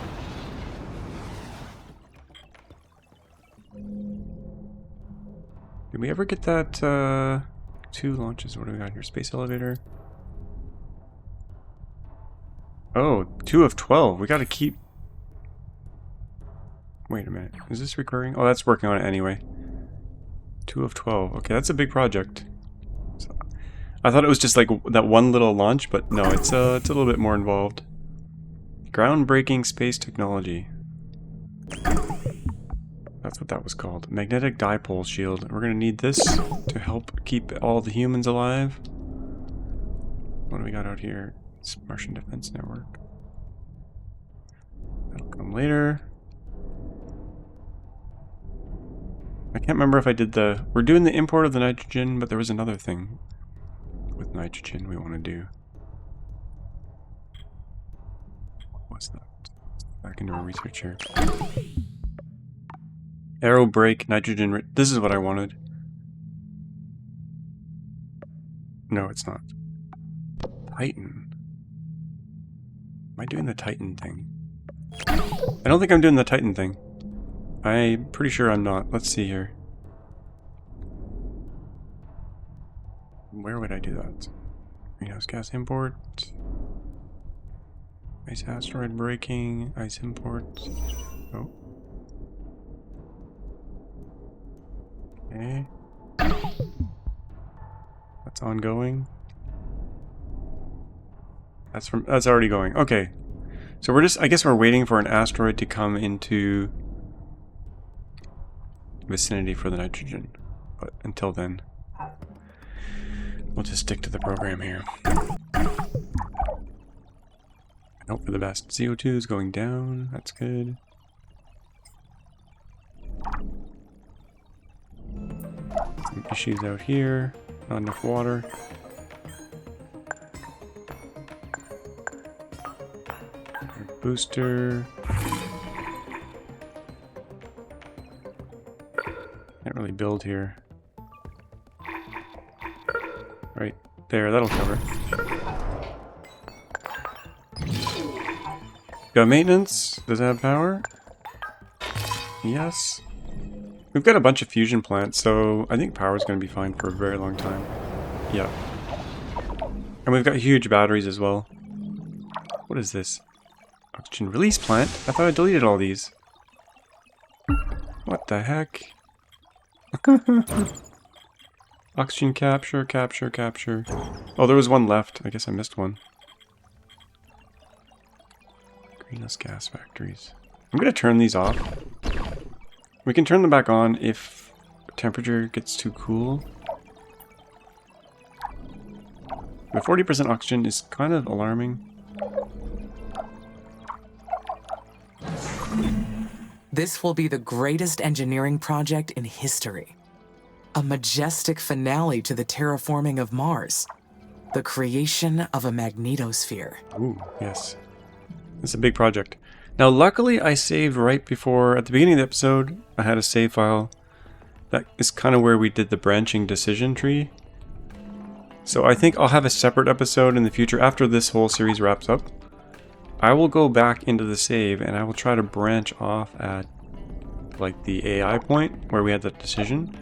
Did we ever get that, 2 launches? What do we got here? Space elevator. Oh, 2 of 12. We gotta keep... Wait a minute. Is this recurring? Oh, that's working on it anyway. 2 of 12. Okay, that's a big project. So, I thought it was just like that one little launch, but no, it's a little bit more involved. Groundbreaking space technology. That's what that was called. Magnetic dipole shield. We're gonna need this to help keep all the humans alive. What do we got out here? It's Martian Defense Network. That'll come later. I can't remember if I did the... We're doing the import of the nitrogen, but there was another thing with nitrogen we want to do. What's that? Back into our research here. Aero brake, nitrogen... This is what I wanted. No, it's not. Titan. Am I doing the Titan thing? I don't think I'm doing the Titan thing. I'm pretty sure I'm not. Let's see here. Where would I do that? Greenhouse gas import. Ice asteroid braking. Ice import. Oh. Okay. That's ongoing. That's already going. Okay. So we're just, I guess we're waiting for an asteroid to come into vicinity for the nitrogen. But until then, we'll just stick to the program here. And hope for the best. CO2 is going down. That's good. Some issues out here. Not enough water. Booster. Can't really build here. Right there, that'll cover. Got maintenance. Does it have power? Yes. We've got a bunch of fusion plants, so I think power is going to be fine for a very long time. Yeah. And we've got huge batteries as well. What is this? Oxygen release plant? I thought I deleted all these. What the heck? Oxygen capture, capture, capture. Oh, there was one left. I guess I missed one. Greenhouse gas factories. I'm going to turn these off. We can turn them back on if temperature gets too cool. But 40% oxygen is kind of alarming. This will be the greatest engineering project in history. A majestic finale to the terraforming of Mars. The creation of a magnetosphere. Ooh, yes. It's a big project. Now, luckily, I saved right before, at the beginning of the episode, I had a save file. That is kind of where we did the branching decision tree. So I think I'll have a separate episode in the future after this whole series wraps up. I will go back into the save and I will try to branch off at like the AI point where we had that decision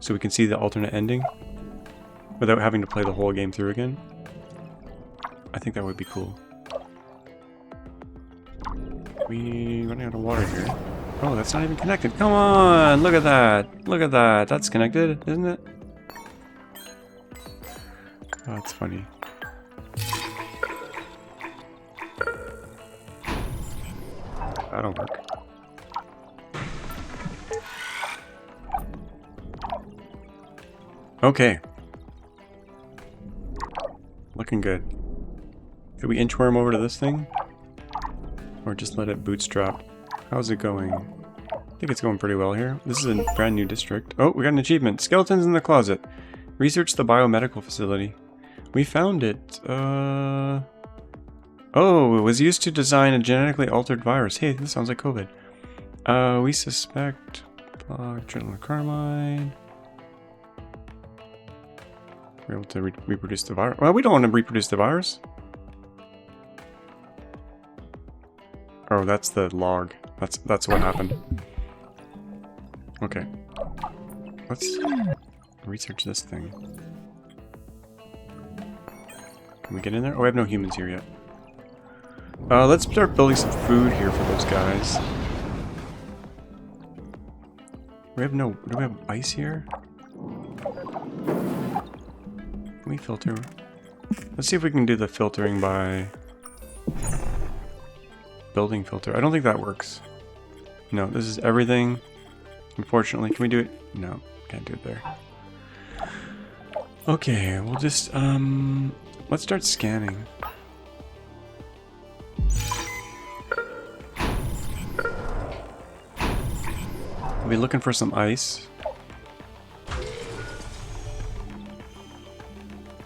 so we can see the alternate ending without having to play the whole game through again. I think that would be cool. We running out of water here. Oh, that's not even connected. Come on, look at that. Look at that. That's connected, isn't it? Oh, that's funny. That'll work. Okay. Looking good. Should we inchworm over to this thing? Or just let it bootstrap? How's it going? I think it's going pretty well here. This is a brand new district. Oh, we got an achievement. Skeletons in the closet. Research the biomedical facility. We found it. Oh, it was used to design a genetically altered virus. Hey, this sounds like COVID. We suspect adrenaline carmine. We're able to reproduce the virus. Well, we don't want to reproduce the virus. Oh, that's the log. That's what happened. Okay. Let's research this thing. Can we get in there? Oh, we have no humans here yet. Let's start building some food here for those guys. Do we have ice here? Can we filter? Let's see if we can do the filtering by building filter. I don't think that works. No, this is everything. Unfortunately, can we do it? No, can't do it there. Okay, we'll just, let's start scanning. We'll be looking for some ice.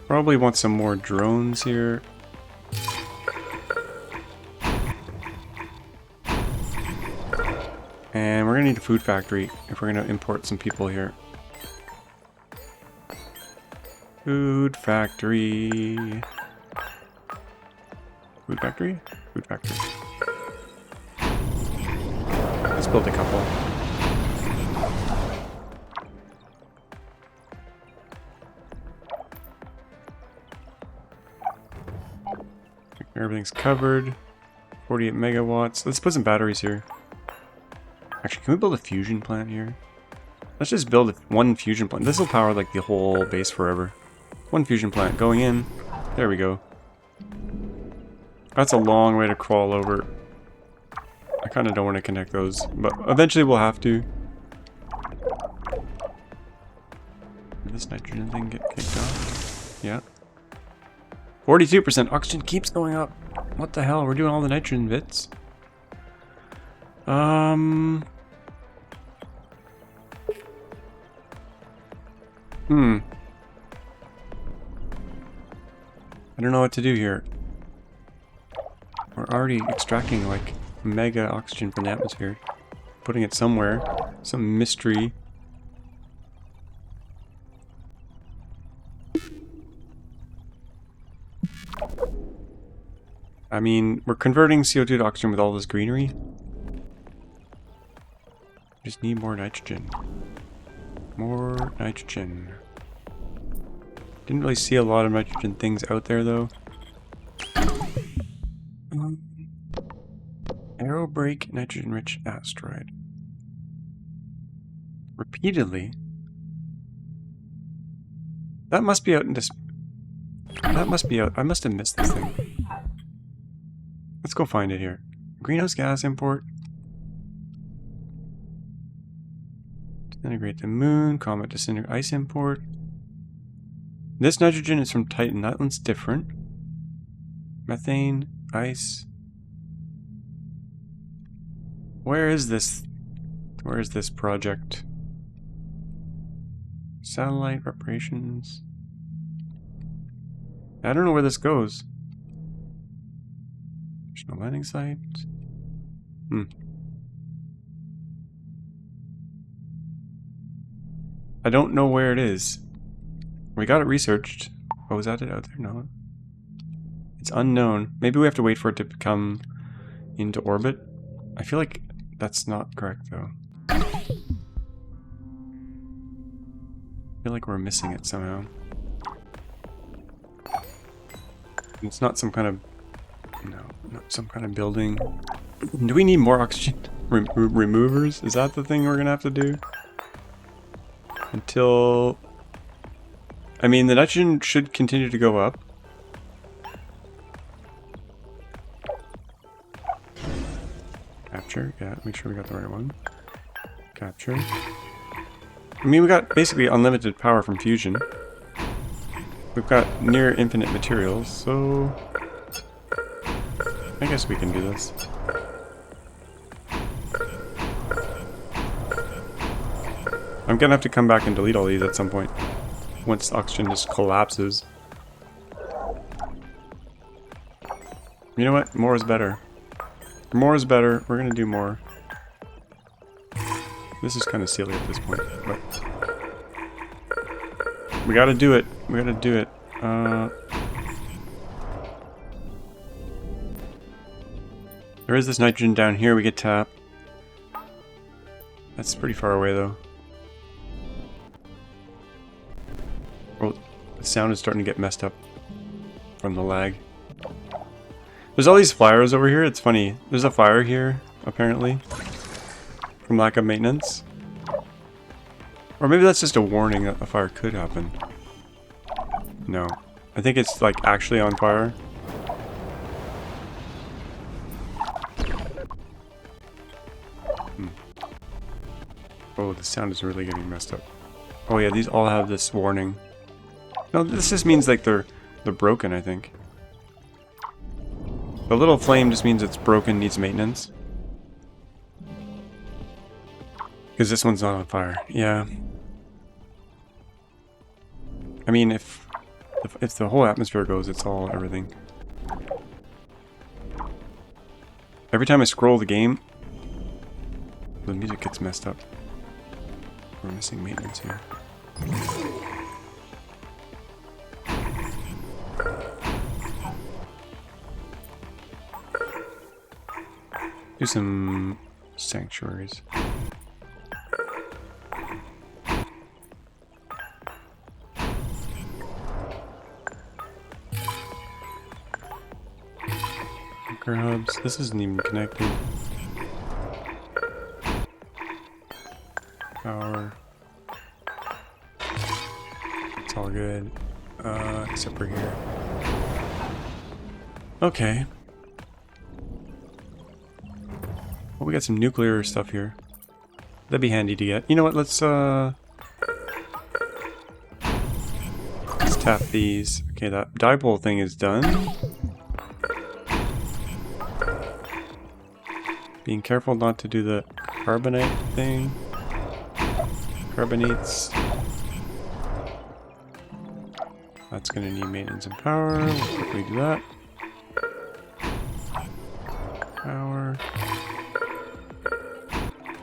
Probably want some more drones here. And we're gonna need a food factory if we're gonna import some people here. Food factory. Food factory? Food factory. Let's build a couple. Everything's covered. 48 megawatts. Let's put some batteries here. Actually, can we build a fusion plant here? Let's just build one fusion plant. This will power like the whole base forever. One fusion plant going in. There we go. That's a long way to crawl over. I kind of don't want to connect those, but eventually we'll have to. Did this nitrogen thing get kicked off? Yeah. 42% oxygen keeps going up. What the hell? We're doing all the nitrogen bits. I don't know what to do here. We're already extracting like mega oxygen from the atmosphere. Putting it somewhere. Some mystery. I mean, we're converting CO2 to oxygen with all this greenery. Just need more nitrogen. More nitrogen. Didn't really see a lot of nitrogen things out there though. Arrow break nitrogen rich asteroid. Repeatedly. That must be out in this. That must be out. I must have missed this thing. Let's go find it here. Greenhouse gas import. Disintegrate the moon. Comet disintegrate ice import. This nitrogen is from Titan. That one's different. Methane, ice. Where is this? Where is this project? Satellite reparations. I don't know where this goes. National landing site. I don't know where it is. We got it researched. Oh, is that it out there? No. It's unknown. Maybe we have to wait for it to come into orbit. I feel like that's not correct, though. I feel like we're missing it somehow. It's not some kind of... No, not some kind of building. Do we need more oxygen removers? Is that the thing we're gonna have to do? Until... I mean, the nitrogen should continue to go up. Capture, yeah, make sure we got the right one. Capture. I mean, we got basically unlimited power from fusion. We've got near infinite materials, so... I guess we can do this. I'm gonna have to come back and delete all these at some point. Once oxygen just collapses. You know what? More is better. More is better. We're gonna do more. This is kind of silly at this point, but... We gotta do it. We gotta do it. There is this nitrogen down here we could tap. That's pretty far away though. Oh, the sound is starting to get messed up from the lag. There's all these flyers over here. It's funny. There's a fire here, apparently, from lack of maintenance. Or maybe that's just a warning that a fire could happen. No. I think it's like actually on fire. Oh, the sound is really getting messed up. Oh yeah, these all have this warning. No, this just means like they're broken, I think. The little flame just means it's broken, needs maintenance. Because this one's not on fire. Yeah. I mean, if the whole atmosphere goes, it's all everything. Every time I scroll the game, the music gets messed up. We're missing maintenance here. Do some sanctuaries. Bunker hubs. This isn't even connected. Power. It's all good. Except for here. Okay. Well, we got some nuclear stuff here. That'd be handy to get. You know what? Let's tap these. Okay, that dipole thing is done. Being careful not to do the carbonate thing. Carbonates. That's gonna need maintenance and power. We'll quickly do that. Power.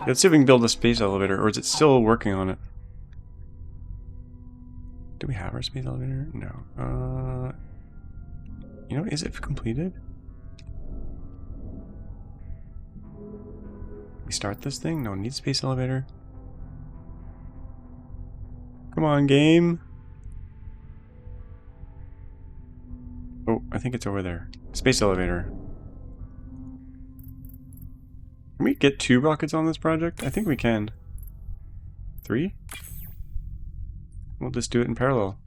Let's see if we can build a space elevator, or is it still working on it? Do we have our space elevator? No. You know, is it completed? We start this thing? No, need space elevator. Come on, game. Oh, I think it's over there. Space elevator. Can we get 2 rockets on this project? I think we can. 3? We'll just do it in parallel.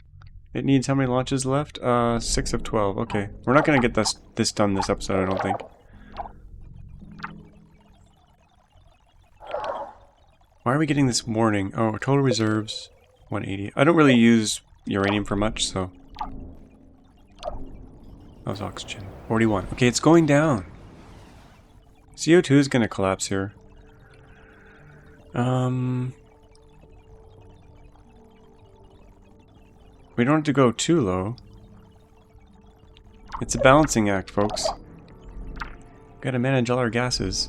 It needs how many launches left? 6 of 12. Okay. We're not going to get this done this episode, I don't think. Why are we getting this warning? Oh, total reserves 180. I don't really use uranium for much, so... That was oxygen. 41. Okay, it's going down. CO2 is going to collapse here. We don't have to go too low. It's a balancing act, folks. Gotta manage all our gases.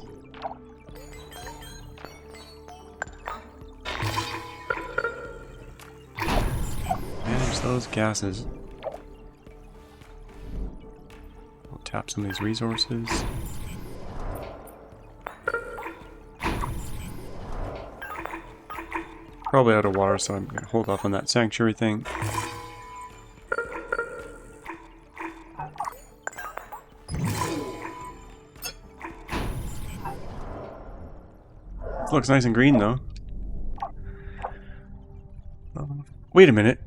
Manage those gases. We'll tap some of these resources. Probably out of water, so I'm going to hold off on that sanctuary thing. It looks nice and green, though. Wait a minute.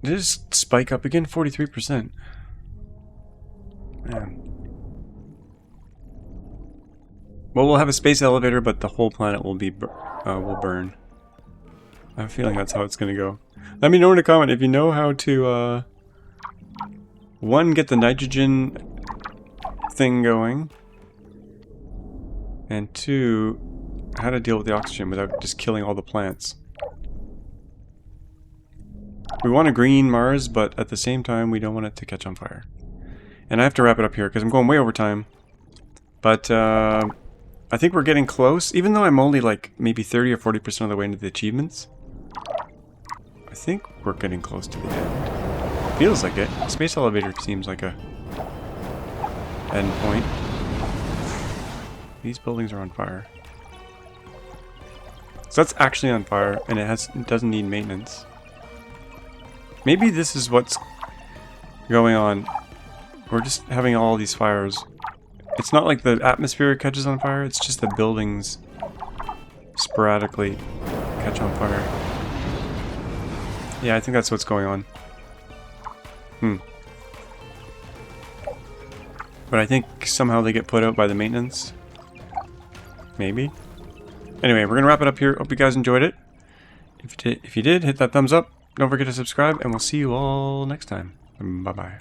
Did it just spike up again? 43%. Man. Well, we'll have a space elevator, but the whole planet will be will burn. I have a feeling that's how it's going to go. Let me know in a comment if you know how to, 1, get the nitrogen thing going, and 2, how to deal with the oxygen without just killing all the plants. We want a green Mars, but at the same time, we don't want it to catch on fire. And I have to wrap it up here, because I'm going way over time. But, I think we're getting close, even though I'm only like maybe 30 or 40% of the way into the achievements. I think we're getting close to the end. Feels like it. Space elevator seems like a end point. These buildings are on fire. So that's actually on fire, and it doesn't need maintenance. Maybe this is what's going on. We're just having all these fires. It's not like the atmosphere catches on fire, it's just the buildings sporadically catch on fire. Yeah, I think that's what's going on. But I think somehow they get put out by the maintenance. Maybe. Anyway, we're going to wrap it up here. Hope you guys enjoyed it. If you did, hit that thumbs up. Don't forget to subscribe, and we'll see you all next time. Bye-bye.